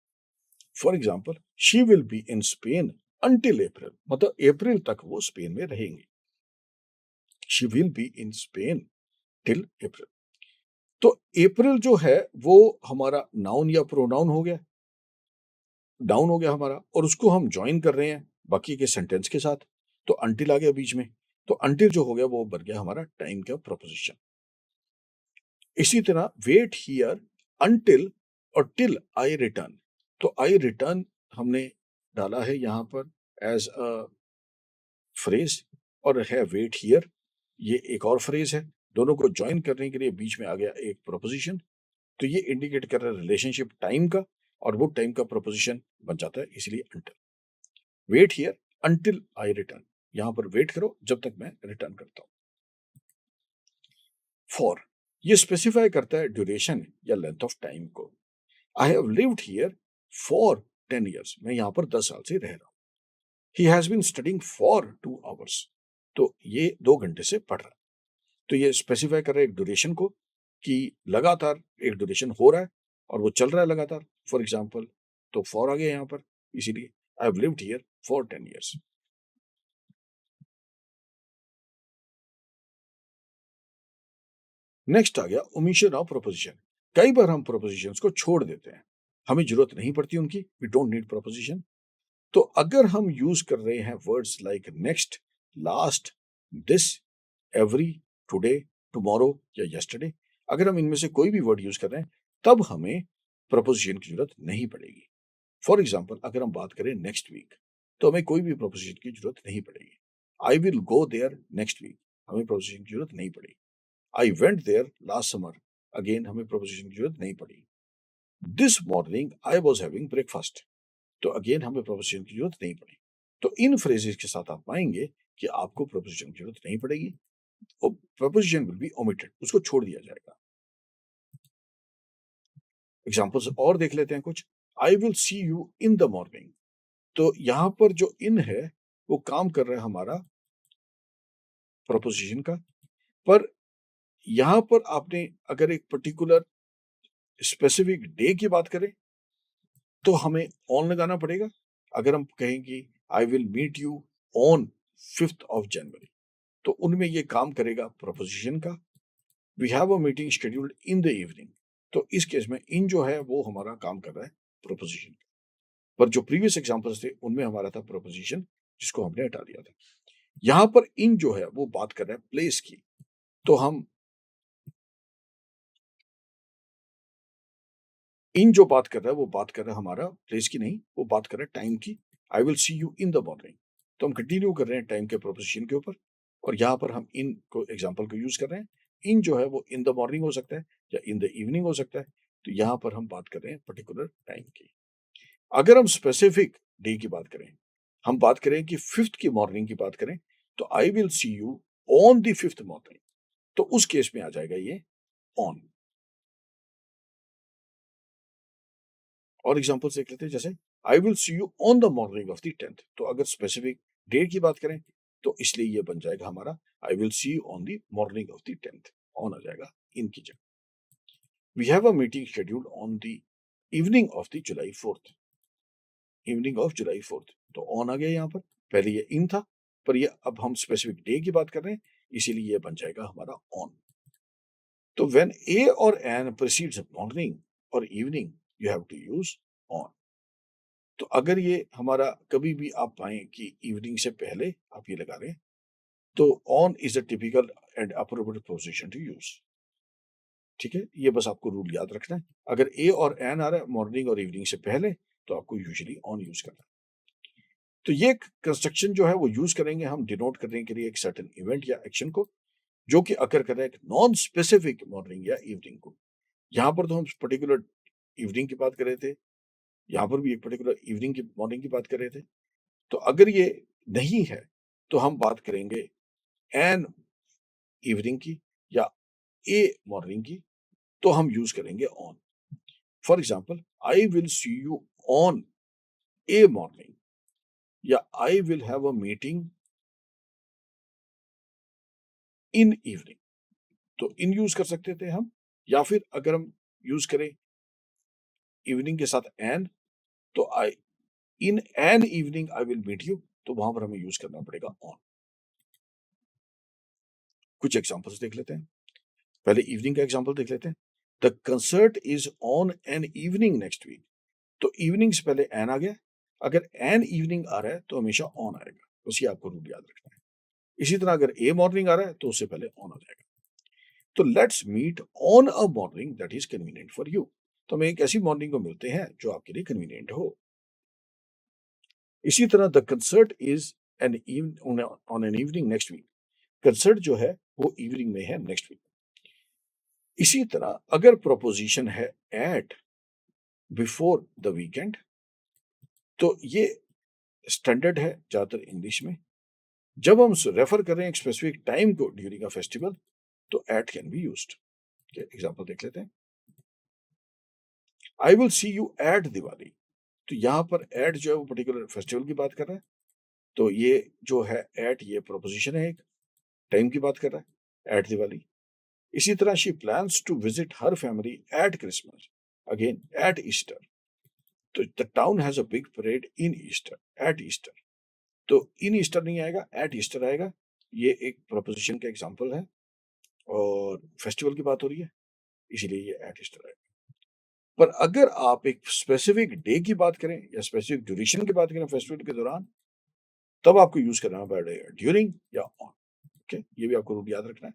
A: for example, she will be in Spain until April, मतलब अप्रैल तक वो स्पेन में रहेंगी। She will be in Spain till April. तो अप्रैल जो है वो हमारा नाउन या प्रोनाउन हो गया, डाउन हो गया हमारा, और उसको हम ज्वाइन कर रहे हैं बाकी के सेंटेंस के साथ, तो अनटिल आ गया बीच में। तो अनटिल जो हो गया वो बन गया हमारा टाइम का प्रोपोजिशन। इसी तरह वेट हियर अनटिल और टिल आई रिटर्न, तो आई रिटर्न हमने डाला है यहां पर एज अ फ्रेज, और है वेट हियर ये एक और फ्रेज है। दोनों को ज्वाइन करने के लिए बीच में आ गया एक प्रोपोजिशन, तो ये इंडिकेट कर रहा है रिलेशनशिप टाइम का, और वो टाइम का प्रोपोजिशन बन जाता है इसलिए until. Wait here until I return, यहां पर वेट करो जब तक मैं रिटर्न करता हूं। फॉर, ये स्पेसिफाई करता है ड्यूरेशन या लेंथ ऑफ टाइम को। आई have lived here for 10 years, मैं यहां पर 10 साल से रह रहा हूं। He has been studying for 2 hours, तो ये 2 घंटे से पढ़ रहा है। तो ये स्पेसिफाई कर रहा है एक ड्यूरेशन को कि लगातार एक ड्यूरेशन हो रहा है और वो चल रहा है लगातार। फॉर एग्जाम्पल, तो फॉर आ गया यहां पर, इसीलिए I have lived here for 10 years। Next आ गया ओमिशन ऑफ प्रोपोजिशन। कई बार हम प्रोपोजिशंस को छोड़ देते हैं, हमें जरूरत नहीं पड़ती उनकी, वी डोंट नीड प्रोपोजिशन। तो अगर हम यूज कर रहे हैं words like next, last, this, every, today, tomorrow या यस्टरडे, अगर हम इनमें से कोई भी वर्ड यूज कर रहे हैं तब हमें प्रपोजिशन की जरूरत नहीं पड़ेगी। फॉर एग्जाम्पल, अगर हम बात करें नेक्स्ट वीक, तो हमें कोई भी प्रपोजिशन की जरूरत नहीं पड़ेगी। I will go there next week, हमें प्रपोजिशन की जरूरत नहीं पड़ेगी। I went there last summer, again हमें प्रपोजिशन की जरूरत नहीं पड़ी। This morning I was having breakfast, तो अगेन हमें प्रपोजिशन की जरूरत नहीं पड़ी। तो इन फ्रेजेस के साथ आप पाएंगे कि आपको प्रपोजिशन की जरूरत नहीं पड़ेगी और प्रपोजिशन विल बी ओमिटेड, उसको छोड़ दिया जाएगा। एग्जाम्पल्स और देख लेते हैं कुछ। आई will see you in the morning. तो यहां पर जो इन है वो काम कर रहा है हमारा प्रपोजिशन का, पर यहां पर आपने अगर एक पर्टिकुलर स्पेसिफिक डे की बात करें तो हमें ऑन लगाना पड़ेगा। अगर हम कहें कि I will meet you on 5th of January, तो उनमें ये काम करेगा प्रपोजिशन का। We have a meeting scheduled in the evening, तो इस केस में इन जो है वो हमारा काम कर रहा है प्रपोजिशन का। पर जो प्रीवियस एग्जांपल्स थे उनमें हमारा था प्रपोजिशन, जिसको हमने हटा दिया था। यहां पर इन जो है वो बात कर रहा है प्लेस की, तो हम इन जो बात कर रहा है वो बात कर रहा है हमारा प्लेस की नहीं, वो बात कर रहा है टाइम की। आई will see you in the morning, तो हम कंटिन्यू कर रहे हैं टाइम के प्रोपोजिशन के ऊपर, और यहाँ पर हम इन को एग्जाम्पल को यूज कर रहे हैं। इन जो है वो इन द मॉर्निंग हो सकता है या इन द इवनिंग हो सकता है, तो यहाँ पर हम बात कर रहे हैं पर्टिकुलर टाइम की। अगर हम स्पेसिफिक डे की बात करें, हम बात करें कि 5th की मॉर्निंग की बात करें, तो आई will see you on the 5th morning, तो उस केस में आ जाएगा ये ऑन। और एग्जांपल्स देख लेते हैं, जैसे आई will see you on the morning of the 10th, तो अगर स्पेसिफिक डेट की बात करें तो इसलिए ये बन जाएगा हमारा I will see you on the morning of the 10th, on आ जाएगा इनकी जगह। We have a meeting scheduled on the evening of the July 4th, evening of July 4th, तो ऑन आ गया यहाँ पर। पहले ये इन था, पर ये अब हम स्पेसिफिक डे की बात कर रहे हैं, इसीलिए ये बन जाएगा हमारा ऑन। तो व्हेन ए और एन प्रीसीड्स मॉर्निंग और evening you have to use on. तो अगर ये हमारा कभी भी आप पाएं कि इवनिंग से पहले आप ये लगा रहे हैं, तो on is the typical and appropriate position to use. ठीक है, ये बस आपको रूल याद रखना है। अगर ए और एन आ रहा है मॉर्निंग और इवनिंग से पहले, तो आपको यूजुअली ऑन यूज करना है। तो ये कंस्ट्रक्शन जो है वो यूज करेंगे हम डिनोट करने के लिए एक सर्टेन इवेंट या एक्शन को, जो कि अकर कर रहा है एक नॉन स्पेसिफिक मॉर्निंग या इवनिंग को। यहाँ पर तो हम पर्टिकुलर इवनिंग की बात कर रहे थे, यहाँ पर भी एक पर्टिकुलर इवनिंग की मॉर्निंग की बात कर रहे थे। तो अगर ये नहीं है तो हम बात करेंगे एन इवनिंग की या ए मॉर्निंग की, तो हम यूज करेंगे on. For example, I will see you on a morning, या I will have a meeting in evening, तो इन यूज कर सकते थे हम। या फिर अगर हम यूज करें इवनिंग के साथ एन, तो I in an evening I will meet you, तो वहां पर हमें यूज करना पड़ेगा ऑन। कुछ एग्जांपल्स देख लेते हैं। पहले इवनिंग का एग्जांपल देख लेते हैं। The concert is on an evening next week, तो इवनिंग से पहले एन आ गया। अगर एन इवनिंग आ रहा है तो हमेशा ऑन आएगा, उसी आपको रूल याद रखना है। इसी तरह अगर ए मॉर्निंग आ रहा है तो उससे पहले ऑन आ जाएगा। तो let's meet on a morning that is convenient for you, तो हम एक ऐसी मॉर्निंग को मिलते हैं जो आपके लिए कन्वीनियंट हो। इसी तरह the concert is an on an evening next week, concert जो है वो इवनिंग में है नेक्स्ट वीक। इसी तरह अगर प्रोपोजिशन है एट बिफोर द वीकेंड, तो ये स्टैंडर्ड है ज्यादातर इंग्लिश में। जब हम रेफर कर रहे हैं एक स्पेसिफिक टाइम को ड्यूरिंग अ फेस्टिवल, तो at can be used. Example देख लेते हैं। I will see you at Diwali, तो यहां पर एट जो है वो पर्टिकुलर फेस्टिवल की बात कर रहा है, तो ये जो है एट ये प्रोपोजिशन है, एक टाइम की बात कर रहा है एट दिवाली। इसी तरह she plans to visit her family at Christmas, again at Easter, तो the town has a big parade in Easter at Easter, तो इन ईस्टर नहीं आएगा, एट ईस्टर आएगा। ये एक प्रोपोजिशन का एग्जांपल है और फेस्टिवल की बात हो रही है, इसीलिए ये एट ईस्टर आएगा। पर अगर आप एक स्पेसिफिक डे की बात करें या स्पेसिफिक ड्यूरेशन की बात करें फेस्टिवल के दौरान, तब आपको यूज करना पड़ेगा ड्यूरिंग या ऑन। ओके, ये भी आपको रूल याद रखना है।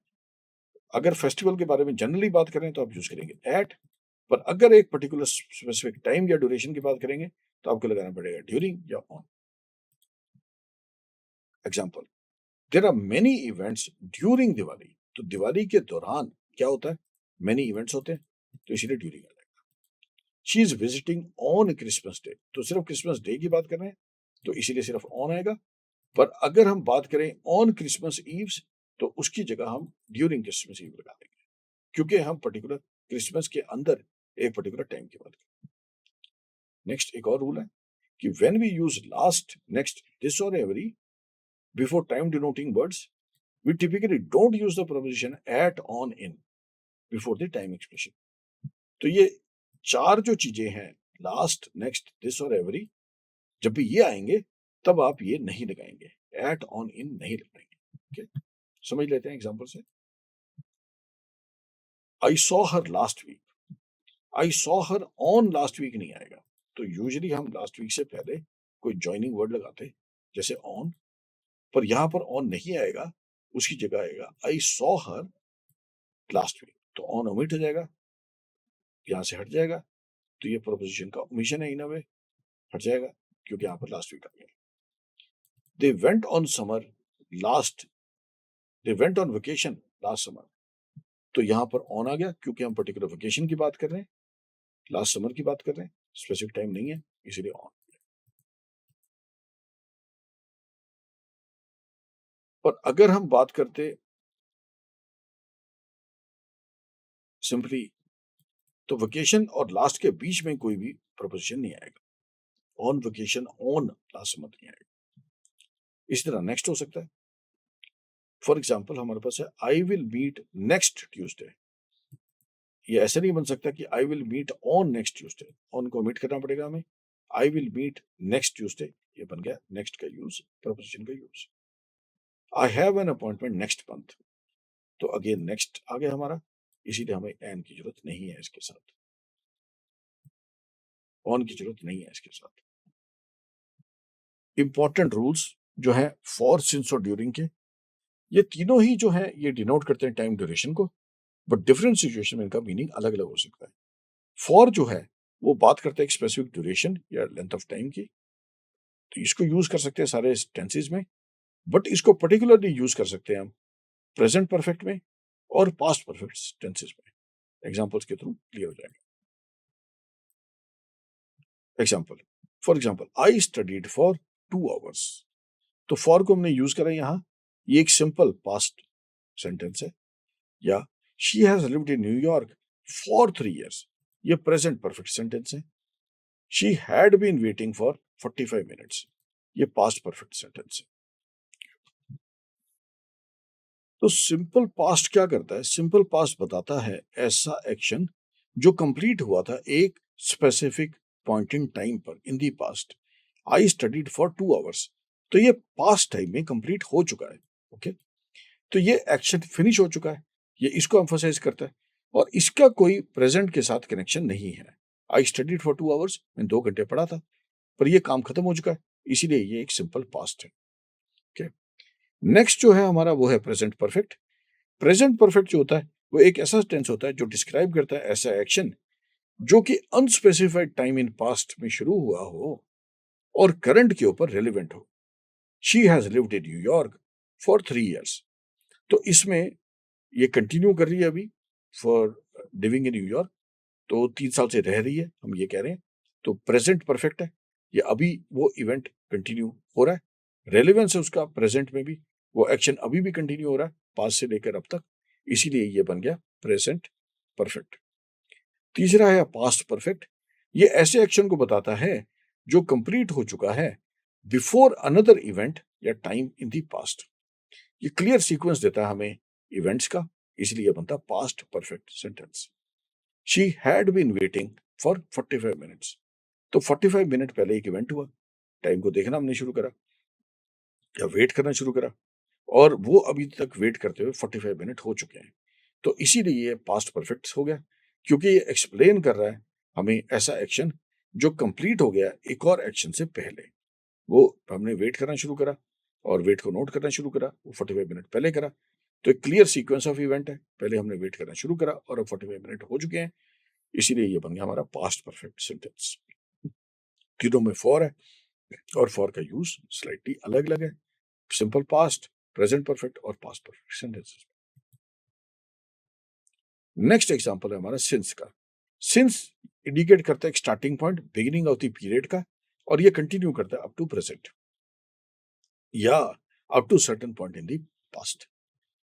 A: अगर फेस्टिवल के बारे में जनरली बात करें तो आप यूज करेंगे एट, पर अगर एक पर्टिकुलर स्पेसिफिक टाइम या ड्यूरेशन की बात करेंगे तो आपको लगाना पड़ेगा ड्यूरिंग या on. Example, there are many events during Diwali, तो दिवाली के दौरान क्या होता है, मेनी इवेंट्स होते हैं, तो इसीलिए ड्यूरिंग आ जाएगा। She is visiting on Christmas day, तो सिर्फ क्रिसमस डे की बात कर रहे हैं तो इसीलिए सिर्फ ऑन आएगा। पर अगर हम बात करें ऑन क्रिसमस ईव्स तो उसकी जगह हम ड्यूरिंग क्रिसमस ईव लगा देंगे, क्योंकि हम पर्टिकुलर क्रिसमस के अंदर एक पर्टिकुलर टाइम की बात करें। नेक्स्ट एक और रूल है कि when we use last, next, this और every before time denoting words, we typically don't use the preposition at, on, in before the time expression। तो ये चार जो चीजें हैं, लास्ट, नेक्स्ट, दिस और एवरी, जब भी ये आएंगे तब आप ये नहीं लगाएंगे, एट, ऑन, इन नहीं लगाएंगे। ओके, समझ लेते हैं एग्जांपल से। I saw her last week, I saw her on last week नहीं आएगा। तो यूजुअली हम लास्ट वीक से पहले कोई ज्वाइनिंग वर्ड लगाते जैसे ऑन, पर यहां पर ऑन नहीं आएगा, उसकी जगह आएगा I saw her last week. तो ऑन ओमिट हो जाएगा, यहां से हट जाएगा, तो ये प्रोपोजिशन का ओमिशन है, इन अ वे हट जाएगा क्योंकि यहां पर लास्ट वीक आ गया। They went on summer last, they went on vacation last summer, तो यहां पर ऑन आ गया क्योंकि हम पर्टिकुलर वेकेशन की बात कर रहे हैं, लास्ट समर की बात कर रहे हैं, स्पेसिफिक टाइम नहीं है, इसीलिए ऑन। पर अगर हम बात करते सिंपली, तो वेकेशन और लास्ट के बीच में कोई भी प्रोपोजिशन नहीं आएगा, on vacation, on last summer नहीं आएगा। इस तरह नेक्स्ट हो सकता है। फॉर एग्जाम्पल हमारे पास है I will meet next Tuesday, ये ऐसे नहीं बन सकता कि I will meet on next Tuesday, on को मीट करना पड़ेगा हमें, I will meet next Tuesday, ये बन गया नेक्स्ट का यूज, प्रपोजिशन का use. I have an appointment next month, तो अगेन नेक्स्ट आ गया हमारा, इसीलिए हमें एन की जरूरत नहीं है इसके साथ, ऑन की जरूरत नहीं है इसके साथ। इंपॉर्टेंट रूल्स जो है फॉर, सिंस और ड्यूरिंग के, ये तीनों ही जो है ये डिनोट करते हैं टाइम ड्यूरेशन को, बट डिफरेंट सिचुएशन में इनका मीनिंग अलग अलग हो सकता है। फॉर जो है वो बात करता है एक स्पेसिफिक ड्यूरेशन या लेंथ ऑफ टाइम की, तो इसको यूज कर सकते हैं सारे टेंसेज में, बट इसको पर्टिकुलरली यूज कर सकते हैं हम प्रेजेंट परफेक्ट में और पास्ट परफेक्ट टेंसेज में। एग्जांपल्स के थ्रू क्लियर हो जाएगा। Example, for example I studied for 2 hours, तो फॉर को हमने यूज करा यहां, ये एक सिंपल पास्ट सेंटेंस है। या she has lived in New York for 3 years, ये प्रेजेंट परफेक्ट सेंटेंस है। She had been waiting for 45 minutes, ये पास्ट परफेक्ट सेंटेंस है। तो सिंपल पास्ट क्या करता है, सिंपल पास्ट बताता है ऐसा एक्शन जो कंप्लीट हुआ था एक स्पेसिफिक पॉइंट इन टाइम पर in the past. I studied for 2 hours, तो ये पास्ट टाइम में कंप्लीट हो चुका है। ओके, तो ये एक्शन फिनिश हो चुका है, ये इसको एम्फसाइज करता है, और इसका कोई प्रेजेंट के साथ कनेक्शन नहीं है। आई स्टडीड फॉर 2 आवर्स, मैंने 2 घंटे पढ़ा था, पर ये काम खत्म हो चुका है, इसीलिए ये एक सिंपल पास्ट है। ओके, नेक्स्ट जो है हमारा वो है प्रेजेंट परफेक्ट। प्रेजेंट परफेक्ट जो होता है वो एक ऐसा टेंस होता है जो डिस्क्राइब करता है ऐसा एक्शन जो कि अनस्पेसिफाइड टाइम इन पास्ट में शुरू हुआ हो और करंट के ऊपर रेलिवेंट हो। She has lived in New York for 3 years, तो इसमें ये कंटिन्यू कर रही है अभी फॉर लिविंग इन न्यूयॉर्क, तो 3 साल से रह रही है, हम ये कह रहे हैं, तो प्रेजेंट परफेक्ट है, ये अभी वो इवेंट कंटिन्यू हो रहा है, रेलेवेंस है उसका प्रेजेंट में भी, वो एक्शन अभी भी कंटिन्यू हो रहा है पास्ट से लेकर अब तक, इसीलिए ये बन गया प्रेजेंट परफेक्ट। तीसरा है पास्ट परफेक्ट, ये ऐसे एक्शन को बताता है जो कंप्लीट हो चुका है बिफोर अनदर इवेंट या टाइम इन दी पास्ट, ये क्लियर सीक्वेंस देता है हमें इवेंट्स का, इसलिए बनता past perfect sentence. She had been waiting for 45 minutes, तो 45 मिनट पहले एक इवेंट हुआ, टाइम को देखना हमने शुरू करा या वेट करना शुरू करा, और वो अभी तक वेट करते हुए 45 मिनट हो चुके हैं, तो इसीलिए ये पास्ट परफेक्ट हो गया, क्योंकि ये एक्सप्लेन कर रहा है हमें ऐसा एक्शन जो कंप्लीट हो गया एक और एक्शन से पहले। वो हमने वेट करना शुरू करा और वेट को नोट करना शुरू करा, वो 45 मिनट पहले करा, तो एक क्लियर सीक्वेंस ऑफ इवेंट है, पहले हमने वेट करना शुरू करा और अब 45 मिनट हो चुके हैं, इसीलिए ये बन गया हमारा पास्ट परफेक्ट सेंटेंस। तीनों में फॉर है और फॉर का यूज स्लाइटली अलग अलग है, सिंपल पास्ट, प्रेजेंट परफेक्ट और past perfect sentences. Next example है हमारा सिंस का। सिंस इंडिकेट करता है एक starting point beginning of the period का, और ये कंटिन्यू करता है अप टू प्रेजेंट या up to certain point in the past.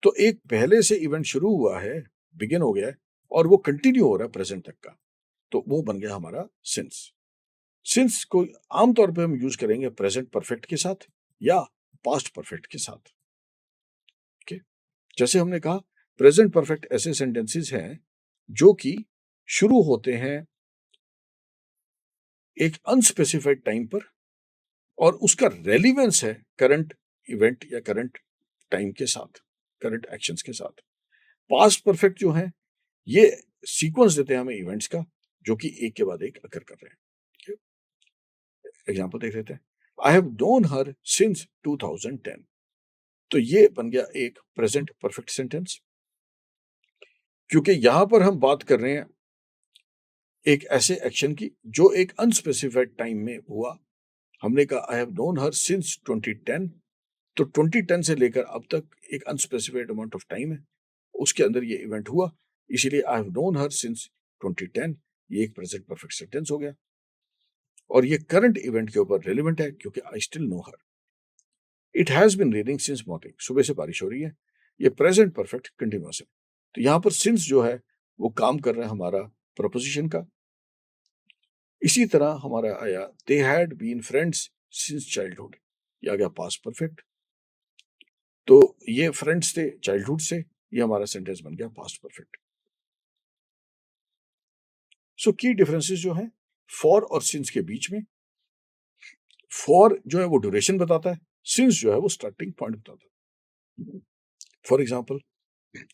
A: तो एक पहले से इवेंट शुरू हुआ है, बिगिन हो गया है, और वो कंटिन्यू हो रहा है प्रेजेंट तक का, तो वो बन गया हमारा सिंस। सिंस को आमतौर पे हम यूज करेंगे प्रेजेंट परफेक्ट के साथ या पास्ट परफेक्ट के साथ। ओके, जैसे हमने कहा प्रेजेंट परफेक्ट ऐसे सेंटेंसेस हैं जो कि शुरू होते हैं एक अनस्पेसिफाइड टाइम पर, और उसका रेलिवेंस है करंट इवेंट या करंट टाइम के साथ, करंट एक्शंस के साथ। पास्ट परफेक्ट जो है ये सीक्वेंस देते हैं हमें इवेंट्स का, जो कि एक के बाद एक अकर कर रहे हैं। एग्जांपल देख लेते हैं। आई हैव नोन हर सिंस 2010। तो ये बन गया एक प्रेजेंट परफेक्ट सेंटेंस, क्योंकि यहां पर हम बात कर रहे हैं एक ऐसे एक्शन की जो एक अनस्पेसिफाइड टाइम में हुआ। हमने कहा आई हैव नोन हर सिंस 2010, तो 2010 से लेकर अब तक एक अनस्पेसिफाइड अमाउंट ऑफ टाइम है, उसके अंदर ये इवेंट हुआ, इसीलिए I have known her since 2010, ये एक प्रेजेंट परफेक्ट सेंटेंस हो गया। और ये करंट इवेंट के ऊपर रेलिवेंट है क्योंकि I still know her. It has been raining since morning, सुबह से बारिश हो रही है, ये प्रेजेंट परफेक्ट कंटिन्यूअस है। तो यहां पर सिंस जो है वो काम कर रहा है हमारा प्रपोजिशन का। इसी तरह हमारा आया they had been friends since childhood, ये आ गया पास्ट परफेक्ट। तो ये फ्रेंड्स थे चाइल्डहुड से, ये हमारा सेंटेंस बन गया पास्ट परफेक्ट। सो की डिफरेंसेस जो है फॉर और सिंस के बीच में, फॉर जो है वो ड्यूरेशन बताता है, सिंस जो है वो स्टार्टिंग पॉइंट बताता है। फॉर एग्जाम्पल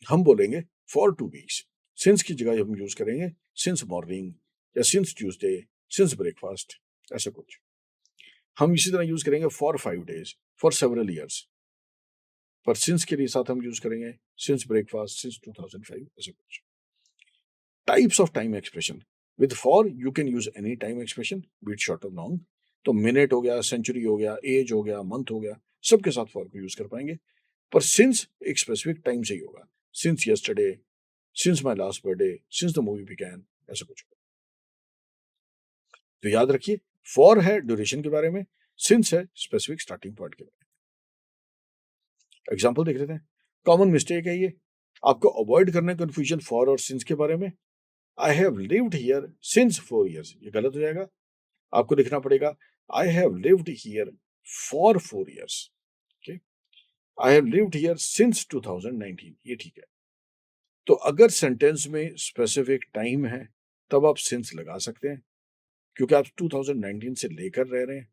A: हम बोलेंगे फॉर 2 वीक्स, सिंस की जगह हम यूज करेंगे सिंस मॉर्निंग या सिंस ट्यूसडे, सिंस ब्रेकफास्ट, ऐसा कुछ। हम इसी तरह यूज करेंगे for 5 days, for several years, पर सिंस के लिए साथ हम यूज करेंगे सिंस ब्रेकफास्ट, सिंस 2005, ऐसा कुछ। Types of time expression with for you can use any time expression be it short और लॉन्ग। तो मिनट हो गया, सेंचुरी हो गया, एज हो गया, मंथ हो गया, सबके साथ फॉर को यूज कर पाएंगे। पर सिंस एक स्पेसिफिक टाइम से ही होगा, since yesterday, since my last birthday, since the movie began, ऐसा कुछ होगा। तो याद रखिए फॉर है ड्यूरेशन के बारे में, सिंस है स्पेसिफिक स्टार्टिंग पॉइंट के बारे में। एग्जाम्पल देख लेते हैं। कॉमन मिस्टेक है ये, आपको अवॉइड करना है कंफ्यूजन फॉर और सिंस के बारे में। आई have lived here since 4 years, ये गलत हो जाएगा। आपको लिखना पड़ेगा आई have lived here for 4 years। Okay, I have lived here since 2019, ये ठीक है। तो अगर सेंटेंस में स्पेसिफिक टाइम है तब आप सिंस लगा सकते हैं, क्योंकि आप 2019 से लेकर रह रहे हैं।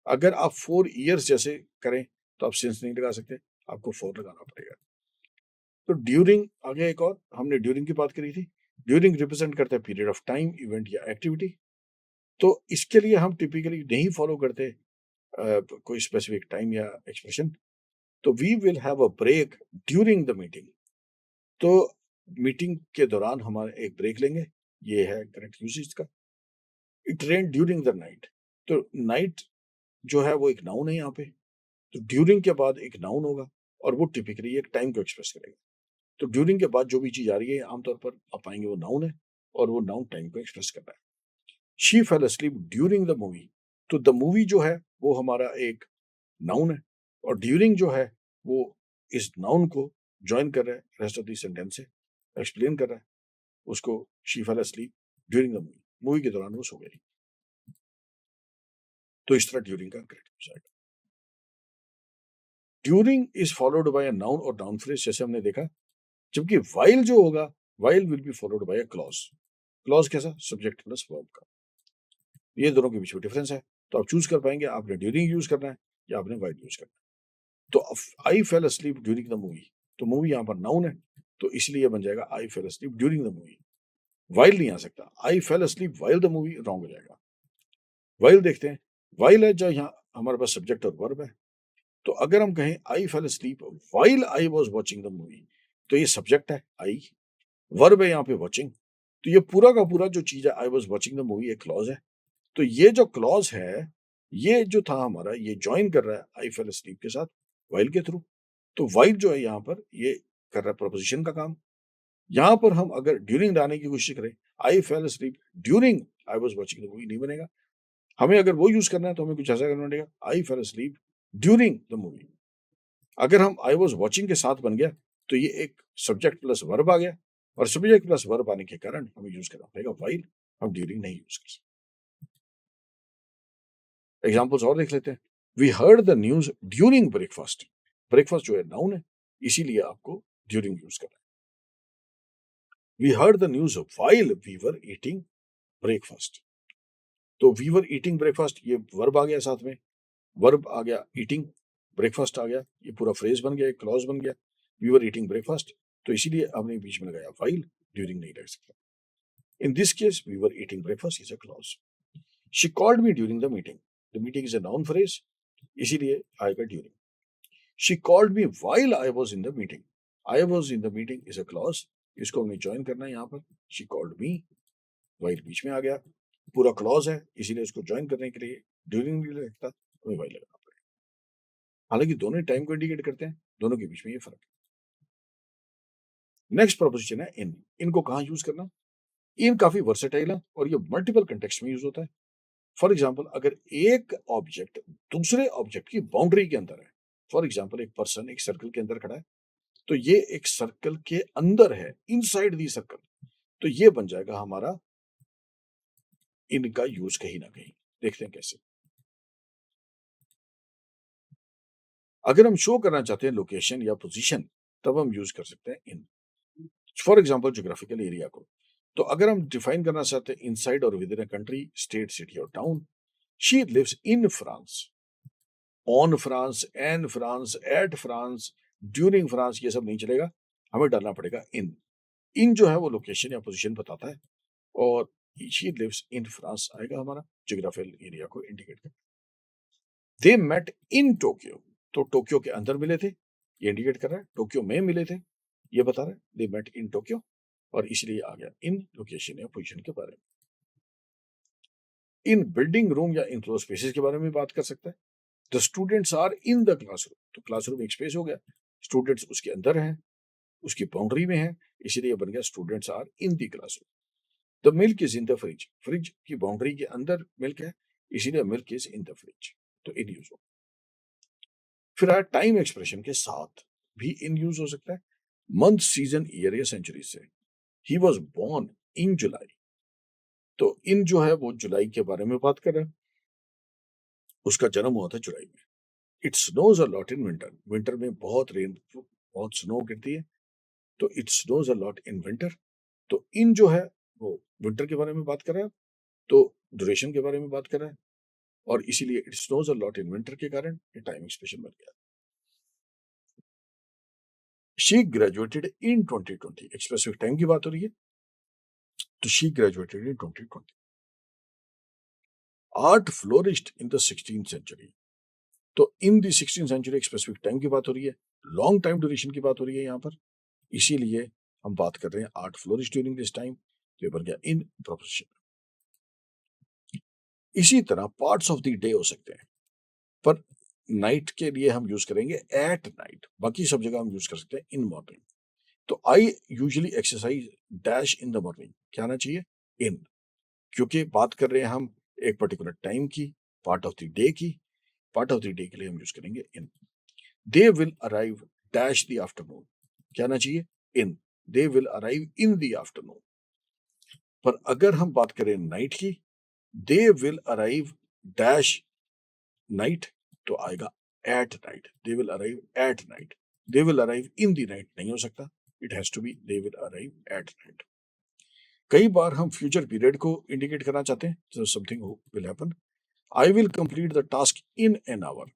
A: अगर आप 4 years जैसे करें तो आप सिंस नहीं लगा सकते, आपको फॉर लगाना पड़ेगा। तो ड्यूरिंग आगे एक और हमने ड्यूरिंग की बात करी थी। ड्यूरिंग रिप्रेजेंट करता है पीरियड ऑफ टाइम, इवेंट या एक्टिविटी। तो इसके लिए हम टिपिकली नहीं फॉलो करते कोई स्पेसिफिक टाइम या एक्सप्रेशन। तो we will have a break during the meeting. तो मीटिंग के दौरान हमारा एक ब्रेक लेंगे, ये है करेक्ट यूसेज का। It rain during the night, तो नाइट जो है वो एक नाउन है यहाँ पे, तो ड्यूरिंग के बाद एक नाउन होगा और वो टिपिकली एक टाइम को एक्सप्रेस करेगा। तो ड्यूरिंग के बाद जो भी चीज आ रही है आमतौर पर आप पाएंगे वो नाउन है, और वो नाउन टाइम को एक्सप्रेस कर रहा है। She fail asleep during the movie, तो द मूवी जो है वो हमारा एक नाउन है, और ड्यूरिंग जो है वो इस नाउन को ज्वाइन कर रहा है रेस्ट ऑफ द सेंटेंस से, एक्सप्लेन कर रहा है उसको। She fail asleep during the movie, movie के दौरान वो सो गई। तो इस तरह ड्यूरिंग का करेक्ट हो जाएगा। During is followed by a noun और नाउन फ्रेज, जैसे हमने देखा। जबकि वाइल जो होगा, while will be followed by a clause. Clause कैसा, सब्जेक्ट प्लस वर्ब का। ये दोनों के बीच में डिफरेंस है, तो आप चूज कर पाएंगे आपने ड्यूरिंग यूज करना है या आपने वाइल यूज करना है। तो I fell asleep during the movie, तो मूवी यहाँ पर नाउन है, तो इसलिए बन जाएगा I fell asleep during the movie. While नहीं आ सकता, I fell asleep while the movie wrong हो जाएगा। वाइल देखते हैं, वाइल है जो यहाँ हमारे पास सब्जेक्ट और वर्ब है। तो अगर हम कहें I fell asleep while I was watching the movie, तो ये सब्जेक्ट है आई, वर्ब है यहाँ पे वॉचिंग। तो ये पूरा का पूरा जो चीज है आई वॉज वॉचिंग द मूवी एक क्लॉज है। तो ये जो क्लॉज है, ये जो था हमारा, ये ज्वाइन कर रहा है आई फेल asleep के साथ वाइल के थ्रू। तो वाइल जो है यहाँ पर ये कर रहा है प्रपोजिशन का काम। यहाँ पर हम अगर ड्यूरिंग लाने की कोशिश करें, I fell asleep during I was watching the movie नहीं बनेगा। हमें अगर वो यूज करना है तो हमें कुछ ऐसा करना पड़ेगा, I fell asleep during the movie. अगर हम आई वॉज वॉचिंग के साथ बन गया तो ये एक सब्जेक्ट प्लस वर्ब आ गया, और सब्जेक्ट प्लस वर्ब आने के कारण हमें यूज करना पड़ेगा व्हाइल, हम ड्यूरिंग नहीं यूज कर सकते। एग्जाम्पल्स और देख लेते हैं। We heard the news during breakfast. Breakfast जो है नाउन है, इसीलिए आपको ड्यूरिंग यूज करना है। We heard the news while we were eating breakfast. तो वी वर ईटिंग ब्रेकफास्ट, ये वर्ब आ गया, साथ में वर्ब आ गया, ईटिंग, ब्रेकफास्ट आ गया, ये पूरा फ्रेज बन गया, एक क्लॉज बन गया, वी वर ईटिंग ब्रेकफास्ट। तो इसीलिए हमने बीच में लगाया व्हाइल, ड्यूरिंग नहीं रख सकता। In this case we were eating breakfast is a clause. She called me during the meeting. The meeting is a noun phrase, इसीलिए आएगा during. She called me while I was in the meeting. I was in the meeting is a clause, इसको हमें join करना है यहाँ पर। She called me, while बीच में आ गया, पूरा क्लॉज है, इसीलिए उसको ज्वाइन करने के लिए ड्यूरिंग नहीं लगता, हमें व्हाइल लगाना पड़ेगा। हालांकि दोनों टाइम को इंडिकेट करते हैं, दोनों के बीच में ये फर्क है। नेक्स्ट प्रोपोजिशन है इन। इनको कहाँ यूज करना? इन काफी वर्सेटाइल है और ये मल्टीपल कंटेक्स्ट में यूज होता है। फॉर एग्जाम्पल, अगर एक ऑब्जेक्ट दूसरे ऑब्जेक्ट की बाउंड्री के अंदर है, फॉर एग्जाम्पल एक पर्सन एक सर्कल के अंदर खड़ा है, तो ये एक सर्कल के अंदर है, इनसाइड दी सर्कल, तो ये बन जाएगा हमारा इनका यूज कहीं ना कहीं। देखते हैं कैसे। अगर हम शो करना चाहते हैं लोकेशन या पोजीशन, तब हम यूज कर सकते हैं इन। फॉर एग्जाम्पल ज्योग्राफिकल एरिया को, तो अगर हम डिफाइन करना चाहते हैं इनसाइड और within a country, state, city और town, she lives in France, on France, an France, at France, during France, ये सब नहीं चलेगा, हमें डालना पड़ेगा इन। इन जो है वो लोकेशन या पोजीशन बताता है, और शी लिव्स इन फ्रांस आएगा हमारा, ज्योग्राफिकल एरिया को इंडिकेट करता है। दे मेट इन टोक्यो, तो टोक्यो के अंदर मिले थे, ये इंडिकेट कर रहा है, टोक्यो में मिले थे, ये बता रहा है दे मेट इन टोक्यो, और इसलिए आ गया इन लोकेशन या पोजीशन के बारे में। इन बिल्डिंग रूम या इनक्लोज स्पेसेस के बारे में बात कर सकता है। The students are in the classroom, तो क्लासरूम एक स्पेस हो गया, स्टूडेंट्स उसके अंदर हैं, उसकी बाउंड्री में है, इसीलिए बन गया students are in the classroom. The milk is in the fridge, fridge की बाउंड्री के अंदर मिल्क है, इसीलिए milk is in the fridge, तो इन यूज हो। फिर आया टाइम एक्सप्रेशन के साथ भी इन यूज हो सकता है। मंथ, सीजन, ईयर या सेंचुरी से। ही वॉज बोर्न इन जुलाई, तो इन जो है वो जुलाई के बारे में बात कर रहा है, उसका जन्म हुआ था जुलाई में। It snows a lot in winter, winter में बहुत रेन, बहुत स्नो गिरती है, तो it snows a lot in winter, तो इन जो है वो विंटर के बारे में बात कर रहा है, तो ड्यूरेशन के बारे में बात कर रहा है, और इसीलिए it snows a lot in winter के कारण ये टाइम एक्सप्रेशन बन गया। शी ग्रेजुएटेड इन 2020, एक स्पेसिफिक टाइम की बात हो रही है, तो she graduated in 2020। Art flourished in the 16th century, तो इन द 16th सेंचुरी एक स्पेसिफिक टाइम की बात हो रही है, लॉन्ग टाइम ड्यूरेशन की बात हो रही है यहाँ पर, इसीलिए हम बात कर रहे हैं art flourish during this time, तो ये बन गया इन प्रोपोजिशन। इसी तरह पार्ट्स ऑफ द डे हो सकते हैं, पर नाइट के लिए हम यूज करेंगे एट नाइट, बाकी सब जगह हम यूज कर सकते हैं इन मॉर्निंग। तो I usually exercise dash in the morning, क्या आना चाहिए? इन, क्योंकि बात कर रहे हैं हम एक पर्टिकुलर टाइम की, पार्ट ऑफ द डे की, पार्ट ऑफ द डे के लिए हम यूज करेंगे in. They will arrive dash the afternoon, क्या आना चाहिए? In, they will arrive in the afternoon. पर अगर हम बात करें नाइट की, they will arrive dash night, तो आएगा at night, they will arrive at night, they will arrive in the night नहीं हो सकता, it has to be they will arrive at night. कई बार हम फ्यूचर पीरियड को इंडिकेट करना चाहते हैं, so something will happen, I will complete the task in an hour,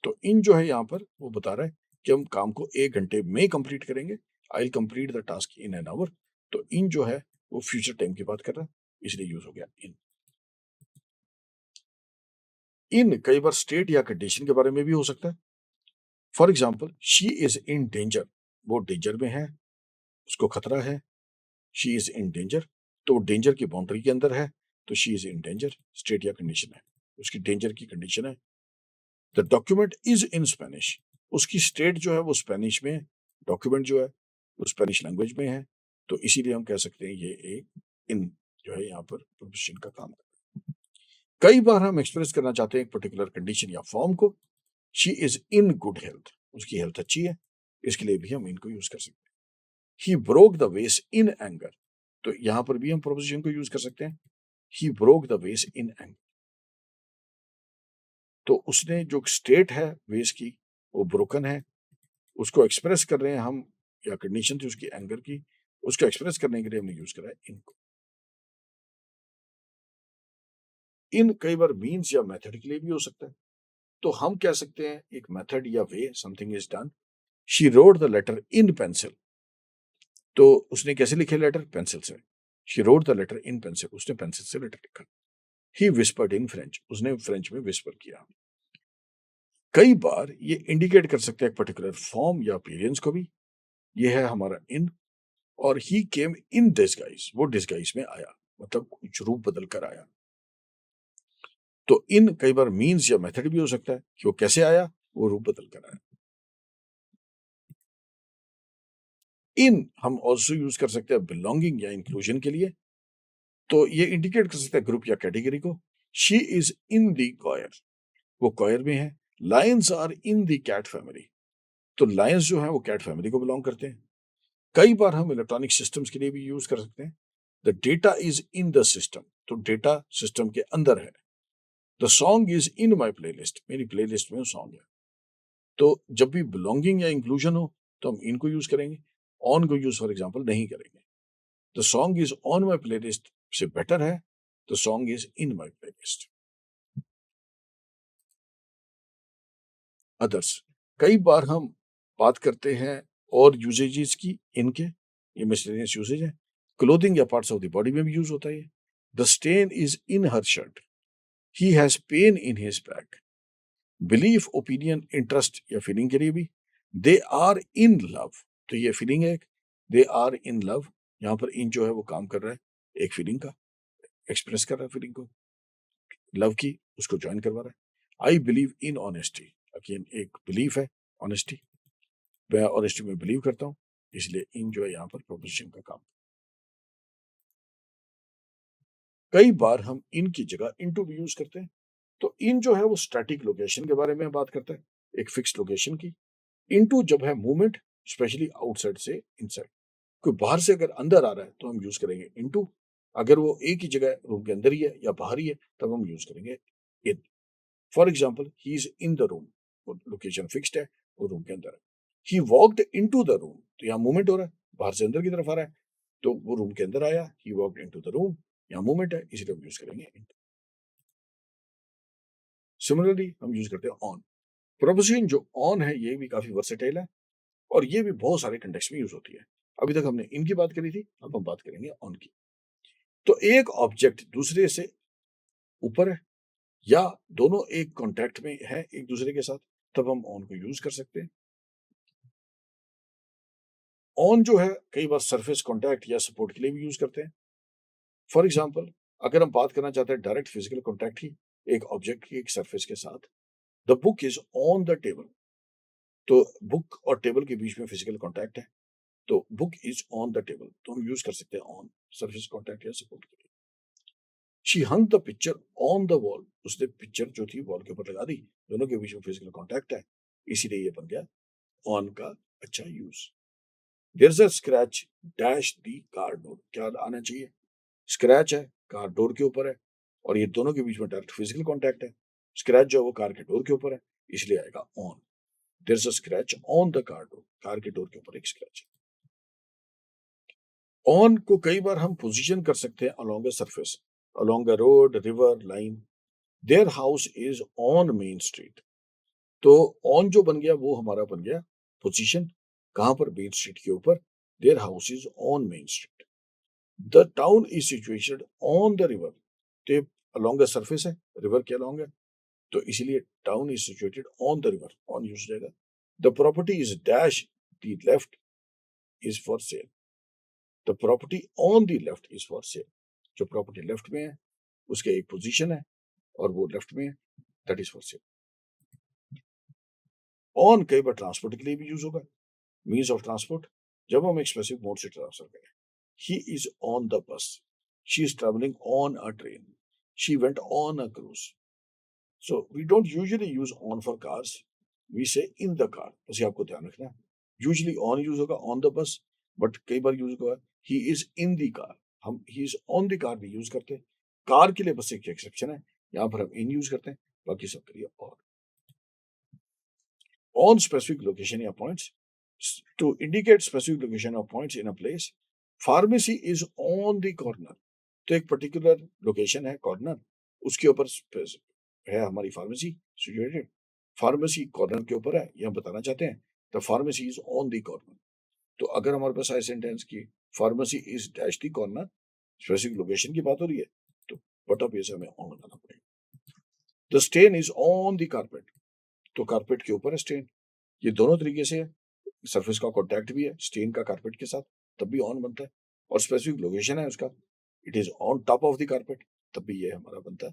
A: तो इन जो है यहाँ पर वो बता रहा है कि हम काम को 1 घंटे में कंप्लीट करेंगे, I will complete the task in an hour, तो इन जो है वो फ्यूचर टाइम की बात कर रहा है, इसलिए यूज हो गया इन। इन कई बार स्टेट या कंडीशन के बारे में भी हो सकता है। For example, she is in danger, वो डेंजर में है, उसको खतरा है, शी इज इन डेंजर, तो डेंजर की बाउंड्री के अंदर है, तो she is in danger, state या कंडीशन है, उसकी डेंजर की कंडीशन है। The document is in Spanish, उसकी स्टेट जो है वो स्पेनिश में है, डॉक्यूमेंट जो है वो स्पेनिश लैंग्वेज में है, तो इसीलिए हम कह सकते हैं ये एक इन जो है यहाँ पर प्रपोजिशन का काम करता है। कई बार हम एक्सप्रेस करना चाहते हैं एक पर्टिकुलर कंडीशन या फॉर्म को, she is in good health, उसकी हेल्थ अच्छी है, इसके लिए भी हम इनको यूज कर सकते हैं। ही ब्रोक द वेस इन एंगर, तो यहां पर भी हम प्रोपोजिशन को यूज कर सकते हैं, ही ब्रोक द वेस इन एंगर। तो उसने जो स्टेट है वेस की वो ब्रोकन है, उसको एक्सप्रेस कर रहे हैं हम, या कंडीशन थी उसकी एंगर की, उसको एक्सप्रेस करने के लिए हमने यूज करा है इनको। इन कई बार मीन्स या मेथड के लिए भी हो सकता है। तो हम कह सकते हैं एक मेथड या way, something is done, she wrote the letter in pencil, तो उसने कैसे लिखे लेटर? पेंसिल से। She wrote the letter in pencil, उसने पेंसिल से लेटर लिखा। ही विस्पर्ड इन फ्रेंच, उसने फ्रेंच में विस्पर किया। कई बार ये इंडिकेट कर सकते हैं एक पर्टिकुलर फॉर्म या अपीयरेंस को भी, ये है हमारा इन। और ही केम इन डिस्गाइज, वो डिस्गाइज में आया, मतलब कुछ रूप बदल कर आया। तो इन कई बार मीन्स या मेथड भी हो सकता है कि वो कैसे आया, वो रूप बदल कर आया। इन हम ऑल्सो यूज कर सकते हैं बिलोंगिंग या इंक्लूजन के लिए, तो ये इंडिकेट कर सकता है ग्रुप या कैटेगरी को। She is in the choir, वो कॉयर में है। Lions are in the cat family, तो लायंस जो है वो कैट फैमिली को बिलोंग करते हैं। कई बार हम इलेक्ट्रॉनिक सिस्टम्स के लिए भी यूज कर सकते हैं, the data is in the system, तो डेटा सिस्टम के अंदर है। The song is in my playlist, मेरी प्लेलिस्ट में सॉन्ग है। तो जब भी बिलोंगिंग या इंक्लूजन हो तो हम इनको यूज करेंगे, ऑन को यूज फॉर एग्जाम्पल नहीं करेंगे। The song is on my playlist से बेटर है the song is in my playlist. Others, कई बार हम बात करते हैं और यूजेजेस की, इनके ये मिसलेनियस यूसेज है। क्लोथिंग या पार्ट्स ऑफ द बॉडी में भी यूज होता है। The stain is in her shirt, he has pain in his back. Belief, opinion, interest या फीलिंग के लिए भी, दे आर इन लव, तो ये फीलिंग है, दे आर इन लव, यहां पर इन जो है वो काम कर रहा है एक फीलिंग का, एक्सप्रेस कर रहा है फीलिंग को, लव की उसको ज्वाइन करवा रहा है। I believe in honesty, again एक बिलीफ है ऑनेस्टी, मैं ऑनेस्टी में बिलीव करता हूं, इसलिए इन जो है यहाँ पर प्रोपोजिशन का काम। कई बार हम इन की जगह इनटू भी यूज करते हैं। तो इन जो है वो स्टैटिक लोकेशन के बारे में बात करता है, एक फिक्स लोकेशन की। इनटू जब है मूवमेंट, स्पेशली आउटसाइड से इनसाइड, कोई बाहर से अगर अंदर आ रहा है तो हम यूज करेंगे इनटू, अगर वो एक ही जगह रूम के अंदर ही है या बाहर ही है तब हम यूज करेंगे in. For example, he is in the room, वो लोकेशन फिक्स्ड है, वो रूम के अंदर है। He walked into the room, तो यहाँ मूवमेंट हो रहा है, बाहर से अंदर की तरफ आ रहा है, तो वो रूम के अंदर आया, ही वॉकड इनटू द रूम, यहाँ मूवमेंट है, इसलिए हम यूज करेंगे into। सिमिलरली हम यूज करते हैं ऑन। प्रपोजिशन जो ऑन है ये भी काफी वर्सेटाइल है और ये भी बहुत सारे कंटेक्स्ट में यूज होती है। अभी तक हमने इनकी बात करी थी, अब हम बात करेंगे ऑन की। तो एक ऑब्जेक्ट दूसरे से ऊपर है या दोनों एक कांटेक्ट में है एक दूसरे के साथ, तब हम ऑन को यूज कर सकते हैं। ऑन जो है कई बार सरफेस कांटेक्ट या सपोर्ट के लिए भी यूज करते हैं। फॉर एग्जांपल, अगर हम बात करना चाहते हैं डायरेक्ट फिजिकल कांटेक्ट की एक ऑब्जेक्ट की एक सरफेस के साथ, the book is on the table, तो बुक और टेबल के बीच में फिजिकल कांटेक्ट है, तो book is on the table, तो हम यूज कर सकते हैं ऑन सरफेस कांटेक्ट या सपोर्ट के लिए। She hung the picture on the wall, उसने पिक्चर जो थी वॉल के ऊपर लगा दी, दोनों के बीच में फिजिकल कांटेक्ट है, इसीलिए ये बन गया ऑन का अच्छा use. There is a scratch dash the car door, क्या आना चाहिए? स्क्रैच है, कार डोर के ऊपर है और ये दोनों के बीच में डायरेक्ट फिजिकल कांटेक्ट है। स्क्रैच जो है वो कार के डोर के ऊपर है, इसलिए आएगा on. There is a scratch on the car door, car के डोर के ऊपर एक स्क्रैच है। ऑन को कई बार हम पोजीशन कर सकते हैं along a surface, along a road, river, line. Their house is on main street, तो ऑन जो बन गया वो हमारा बन गया पोजीशन, कहां पर? मेन स्ट्रीट के ऊपर। Their house is on main street. The town is situated on the river, तो अलोंग द सरफेस है, रिवर के अलोंग है, तो इसीलिए town is situated on the river, on use हो जाएगा। The property is dash the left is for sale, the property on the left is for sale, जो property left में है उसके एक पोजीशन है और वो लेफ्ट में है, that is for sale. On कई बार ट्रांसपोर्ट के लिए भी यूज होगा, मीन्स ऑफ ट्रांसपोर्ट, जब हम एक्सप्रेसिव मोड से ट्रांसफर करें। He is on the bus, She is traveling on a train. She went on a cruise. So we don't usually use on for cars. We say in the car. बस ये आपको ध्यान रखना है. Usually on use होगा on the bus, but कई बार use होगा he is in the car. हम he is on the car नहीं यूज करते. कार के लिए बस एक एक्सेप्शन है. यहाँ पर हम in यूज करते हैं. बाकी सब करिए और. On specific location या points. To indicate specific location or points in a place, pharmacy is on the corner. तो एक पर्टिकुलर लोकेशन है कॉर्नर, उसके ऊपर है हमारी फार्मेसी सिचुएटेड. फार्मेसी कॉर्नर के ऊपर है, ये हम बताना चाहते हैं. The pharmacy is on the corner. तो अगर हमारे पास आए सेंटेंस की pharmacy is dash the corner, specific location की बात हो रही है, तो बटा पे से हमें ऑन लगाना पड़ेगा. The stain is on the carpet. तो कारपेट के ऊपर है स्टेन. ये दोनों तरीके से है. सरफेस का कॉन्टैक्ट भी है स्टेन का कारपेट के साथ, तब भी ऑन बनता है. और स्पेसिफिक लोकेशन है उसका, it is on top of the carpet, तब भी ये हमारा बनता है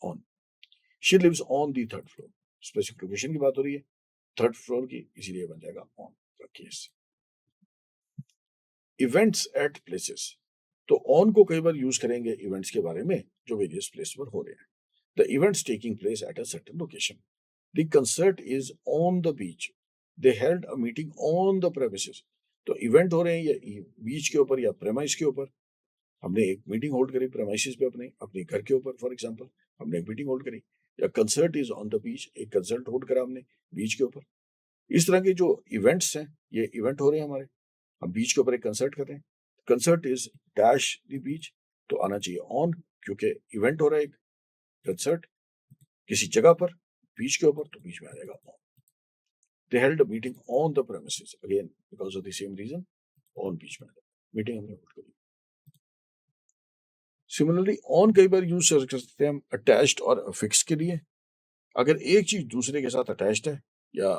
A: on. She lives on the third floor. Specific location की बात हो रही है थर्ड फ्लोर की, इसीलिए बन जाएगा ऑन का केस. Events at places. तो ऑन को कई बार यूज करेंगे इवेंट्स के बारे में जो वेरियस प्लेस पर हो रहे हैं. The events taking place at a certain location. The concert is on the beach. They held a meeting on the premises. तो इवेंट हो रहे हैं या बीच के ऊपर या प्रेमाइस के ऊपर. हमने एक मीटिंग होल्ड करी प्रेमाइसिस पे अपने घर के ऊपर, फॉर एग्जांपल हमने एक मीटिंग होल्ड करी. या concert is on the beach, एक कंसर्ट होल्ड करा हमने बीच के ऊपर. इस तरह के जो इवेंट्स हैं, ये इवेंट हो रहे हैं हमारे, हम बीच के ऊपर एक कंसर्ट कर रहे हैं. Concert is dash the beach, तो आना चाहिए ऑन, क्योंकि इवेंट हो रहा है एक कंसर्ट किसी जगह पर बीच के ऊपर, तो बीच में आ जाएगा on. They held a meeting on the premises, again because of the same reason on बीच में मीटिंग हमने होल्ड करी. सिमिलरली ऑन कई बार यूज कर सकते हैं हम अटैच्ड और अफिक्स के लिए. अगर एक चीज दूसरे के साथ अटैच्ड है या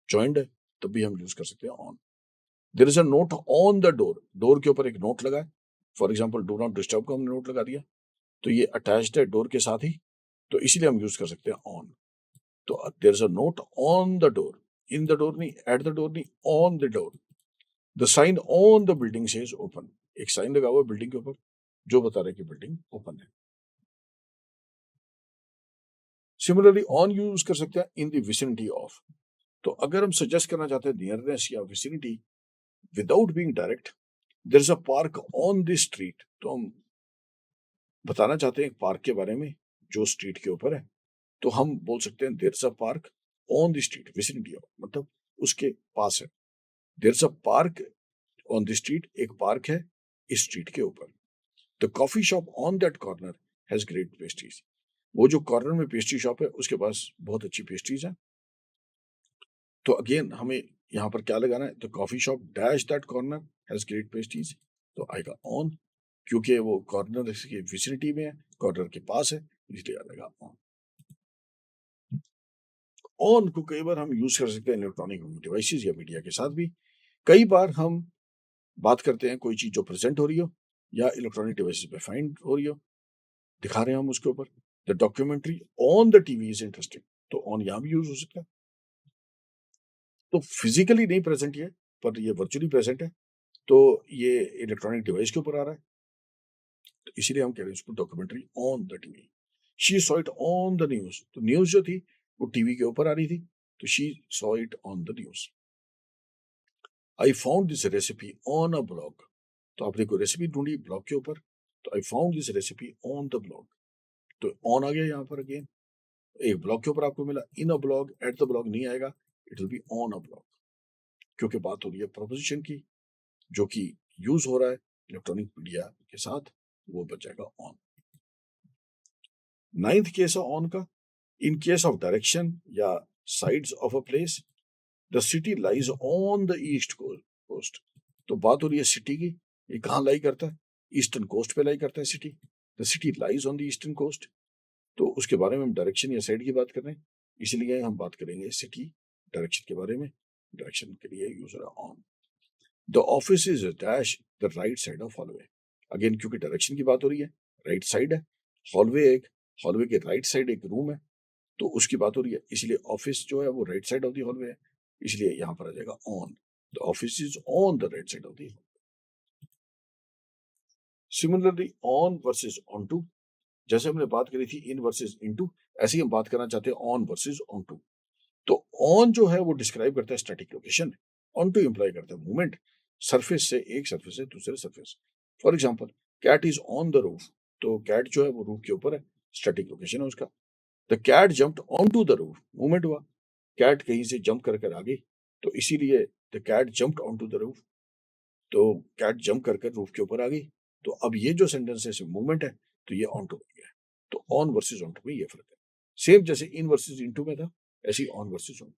A: जॉइंड है, तब भी हम यूज कर सकते हैं on. There is a note on the door. Door के ऊपर एक नोट लगा है, for example do not disturb का हमने नोट लगा दिया, तो ये अटैच्ड है डोर के साथ ही, तो इसीलिए हम यूज कर सकते हैं ऑन. तो there is a note on the door. In the door नहीं, एट द डोर नहीं, on the door. The sign on the building says open. एक साइन लगा हुआ है बिल्डिंग के ऊपर जो बता रहा है कि बिल्डिंग ओपन है. सिमिलरली ऑन यूज कर सकते हैं इन द विसिनिटी ऑफ. तो अगर हम सजेस्ट करना चाहते हैं नियरनेस या vicinity without being direct, there is a park on the street, तो हम बताना चाहते हैं एक पार्क के बारे में जो स्ट्रीट के ऊपर है, तो हम बोल सकते हैं there is a park on the street. Vicinity of मतलब उसके पास है. There is a park on the street, एक पार्क है इस स्ट्रीट के ऊपर. The coffee shop on that corner has great pastries. वो जो कॉर्नर में पेस्ट्री शॉप है उसके पास बहुत अच्छी पेस्ट्रीज है. तो अगेन हमें यहाँ पर क्या लगाना है, the coffee shop dash that corner has great pastries, तो आएगा ऑन, क्योंकि वो कॉर्नर की विसिनिटी में है, कॉर्नर के पास है, इसलिए आ जाएगा ऑन. ऑन को कई बार हम यूज कर सकते हैं इलेक्ट्रॉनिक डिवाइसेस या मीडिया के साथ भी. कई बार हम बात करते हैं कोई चीज जो प्रेजेंट हो रही हो या इलेक्ट्रॉनिक डिवाइसेस पे फाइंड हो रही हो, दिखा रहे हैं हम उसके ऊपर. The documentary on the TV is interesting, तो ऑन यहाँ भी यूज हो सकता है. तो फिजिकली नहीं प्रेजेंट ये, पर ये वर्चुअली प्रेजेंट है, तो ये इलेक्ट्रॉनिक डिवाइस के ऊपर आ रहा है, तो इसीलिए हम कह रहे हैं इसको documentary on the TV. She saw it on the news. तो न्यूज जो थी वो टीवी के ऊपर आ रही थी, तो she saw it on the news. I found this recipe on a blog. तो आपने कोई रेसिपी ढूंढी ब्लॉग के ऊपर, तो I found this recipe on the blog, तो ऑन आ गया यहाँ पर. अगेन एक ब्लॉग के ऊपर आपको मिला, in a blog, at the blog नहीं आएगा, it will be on a blog, क्योंकि बात हो रही है प्रपोजिशन की जो कि यूज हो रहा है इलेक्ट्रॉनिक मीडिया के साथ, वो बच जाएगा ऑन. नाइन्थ केस है ऑन का. इन केस ऑफ डायरेक्शन या sides of a place, the city lies on the east coast. तो बात हो रही है सिटी की, ये कहाँ लाई करता है, ईस्टर्न कोस्ट पे लाई करता है city. The city lies on the eastern coast, तो उसके बारे में हम डायरेक्शन या साइड की बात कर रहे हैं, इसलिए हम बात करेंगे सिटी डायरेक्शन के बारे में. डायरेक्शन के लिए यूज हो रहा on. The office is dash the right side of hallway. Again क्योंकि डायरेक्शन की बात हो रही है, राइट साइड है. हॉलवे के राइट साइड एक रूम है, तो उसकी बात हो रही है, इसलिए ऑफिस जो है वो right side of the hallway है, इसलिए यहां पर आ जाएगा on. The office is on the right side of the. Similarly on versus onto, जैसे हमने बात करी थी इन वर्सेस इनटू, ऐसे ही हम बात करना चाहते हैं ऑन वर्सेस ऑन टू। तो ऑन जो है वो डिस्क्राइब करता है static location, onto imply करता है मूवमेंट सरफेस से एक सरफेस से दूसरे surface. For example cat is on the roof, तो कैट जो है वो रूफ के ऊपर है, स्टैटिक लोकेशन है उसका। The cat jumped onto the roof, movement हुआ, कैट कहीं से जंप कर कर आ गई, तो इसीलिए the cat jumped onto the roof, तो कैट जंप कर कर रूफ के ऊपर आ गई। तो अब ये जो सेंटेंस है मूवमेंट है, तो ये ऑन टू बन गया। तो ऑन वर्सेस ऑन टू में ये फर्क है, सेम जैसे इन वर्सेस इन टू में था, ऐसे ही ऑन वर्सेस ऑन।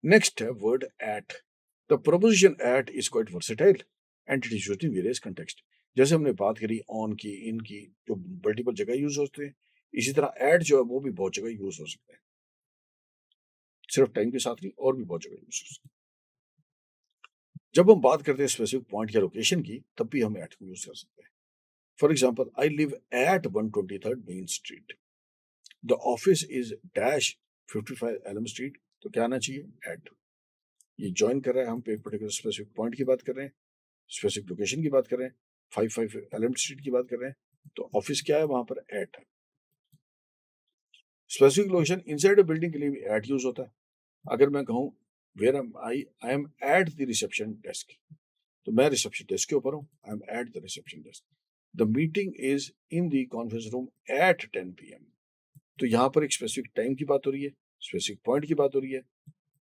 A: नेक्स्ट है word at. The preposition at is quite versatile and it is used in various context. जैसे हमने बात करी ऑन की, इन की, जो मल्टीपल जगह यूज होते हैं, इसी तरह एट जो है वो भी बहुत जगह यूज हो सकता है, सिर्फ टाइम के साथ नहीं और भी बहुत जगह यूज हो सकता है। जब हम बात करते हैं स्पेसिफिक पॉइंट या लोकेशन की, तब भी हम एट को यूज कर सकते हैं। For example I live at 123 main street, the office is dash 55 elm street, तो क्या आना चाहिए एट। ये ज्वाइन कर रहा है, हम पे एक पर्टिकुलर स्पेसिफिक पॉइंट की बात कर रहे हैं, स्पेसिफिक लोकेशन की बात कर रहे हैं, 55 एलम स्ट्रीट की बात कर रहे हैं, तो ऑफिस क्या है वहां पर एट है। Specific location inside a building के लिए भी एट यूज होता है। अगर मैं कहूँ where I am at the reception desk, तो मैं रिसेप्शन डेस्क के ऊपर हूँ, I am at the reception desk. The meeting is in the conference room at 10 PM, तो यहाँ पर एक स्पेसिफिक टाइम की बात हो रही है, स्पेसिफिक पॉइंट की बात हो रही है,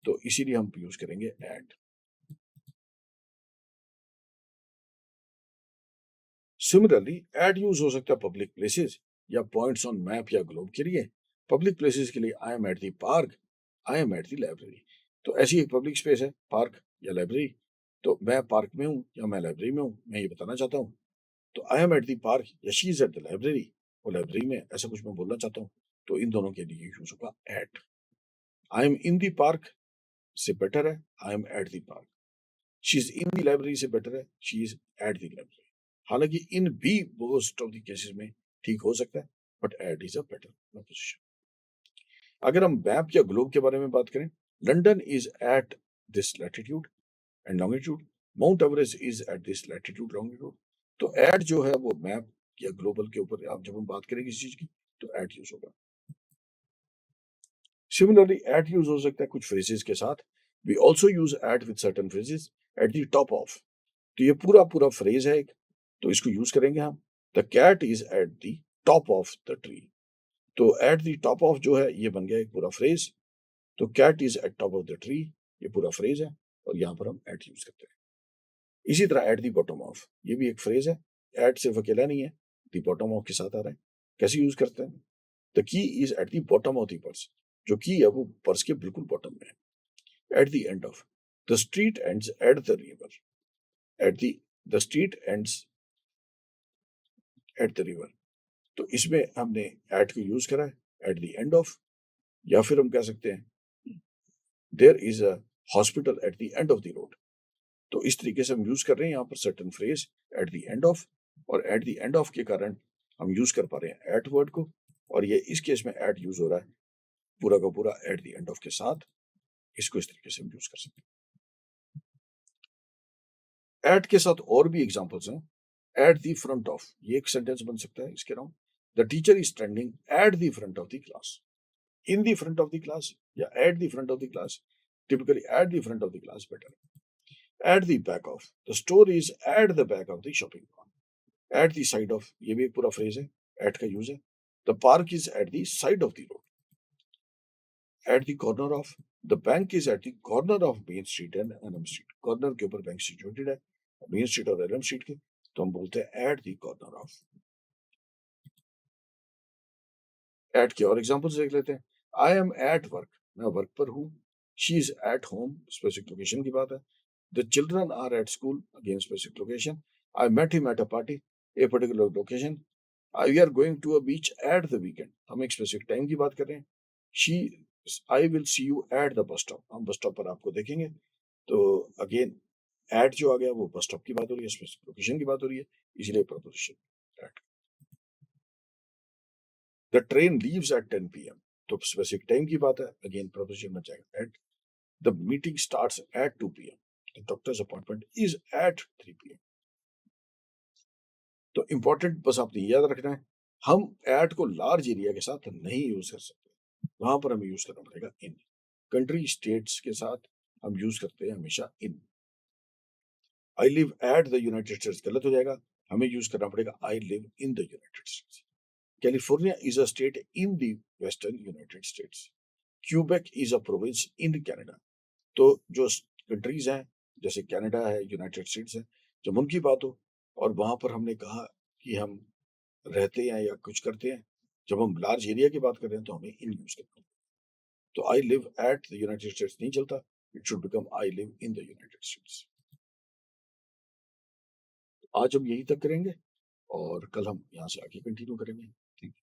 A: तो इसीलिए हम यूज करेंगे एट। सिमिलरली एट यूज हो सकता है पब्लिक प्लेसेस या पॉइंट्स ऑन मैप या ग्लोब के लिए। पब्लिक प्लेसेस के लिए आई am at the park, I am at the library, तो ऐसी एक पब्लिक स्पेस है पार्क या लाइब्रेरी, तो मैं पार्क में हूँ या मैं लाइब्रेरी में हूँ, मैं ये बताना चाहता हूँ। तो I am at the park या she is at the library, वो लाइब्रेरी में, ऐसा कुछ मैं बोलना चाहता हूँ, तो इन दोनों के लिए यूज होगा at. I am in the park से बेटर है I am at the park, she is in the library से बेटर है she is at the library. हालांकि इन भी मोस्ट ऑफ द केसेस में ठीक हो सकता है, but at is a better preposition. अगर हम मैप या ग्लोब के बारे में बात करें, London is at this latitude and longitude, mount Everest is at this latitude longitude, तो एट जो है वो मैप या ग्लोबल के ऊपर, आप जब हम बात करें किसी चीज की, तो एट यूज होगा। सिमिलरली एट यूज हो सकता है कुछ फ्रेजेस के साथ। We also use at with certain phrases at the top of, तो ये पूरा पूरा फ्रेज है एक, तो इसको यूज करेंगे हम। The cat is at the top of the tree, तो एट द टॉप ऑफ जो है ये बन गया एक पूरा फ्रेज, तो cat is at top of the tree, ये पूरा फ्रेज है, और यहाँ पर हम एट यूज करते हैं। इसी तरह एट द बॉटम ऑफ, ये भी एक फ्रेज है, एट सिर्फ अकेला नहीं है, द बॉटम ऑफ के साथ आ रहा है। कैसे यूज करते हैं, the key is at the bottom of the purse, जो की है वो पर्स के बिल्कुल बॉटम में है। At the end of, the street ends at the river, at the street ends at the river, तो इसमें हमने एट को यूज करा है एट द एंड ऑफ। या फिर हम कह सकते हैं there is a hospital at the end of the road, तो इस तरीके से हम यूज कर रहे हैं यहाँ पर certain phrase eight the end of, और एट द एंड ऑफ के कारण हम यूज कर पा रहे हैं एट वर्ड को, और ये इस केस में एट यूज हो रहा है पूरा का पूरा एट द एंड ऑफ के साथ, इसको इस तरीके से हम यूज कर सकते हैं। एट के साथ और भी एग्जांपल्स हैं, एट द फ्रंट ऑफ, ये एक सेंटेंस बन सकता है इसके around, the teacher is standing at the front of the class, in the front of the class या at the front of the class, typically at the front of the class better। at the back of, the store is at the back of the shopping mall, at the side of, ये भी एक पूरा phrase है, at का use है। the park is at the side of the road, at the corner of, the bank is at the corner of main street and elm street, corner के ऊपर bank situated है, main street और Elm Street के, तो हम बोलते हैं at the corner of। at के और एग्जांपल्स देख लेते हैं। आई एम एट वर्क, मैं वर्क पर हूँ। She is at home, specific location की बात है। The children are at school, again specific location. I met him at a party, a particular location. We are going to a beach at the weekend, हम एक specific time की बात कर रहे हैं। She, I will see you at the bus stop, हम bus stop पर आपको देखेंगे। तो अगेन एट जो आ गया वो बस स्टॉप की बात हो रही है, स्पेसिफिक लोकेशन की बात हो रही है, इसलिए preposition at. The train leaves at 10 PM, तो स्पेसिफिक टाइम की बात है, अगेन प्रपोजिशन बन जाएगा at. The meeting starts at 2 PM, the doctor's appointment is at 3 p.m. तो इंपॉर्टेंट बस आपने याद रखना है, हम एट को लार्ज एरिया के साथ नहीं यूज कर सकते, वहां पर हमें यूज करना पड़ेगा इन। कंट्री स्टेट्स के साथ हम यूज करते हैं हमेशा in. I live at the United States गलत हो जाएगा, हमें यूज करना पड़ेगा I live in the United States. California is a state in the western United States. Quebec is a province in Canada. तो जो कंट्रीज हैं जैसे कनाडा है, यूनाइटेड स्टेट्स है, जब उनकी बात हो और वहां पर हमने कहा कि हम रहते हैं या कुछ करते हैं, जब हम लार्ज एरिया की बात कर रहे हैं तो हमें इन यूज करना है। तो आई live at the United states नहीं चलता, it should become I live in the United states. आज हम यही तक करेंगे और कल हम यहाँ से आगे कंटिन्यू करेंगे। Thank you.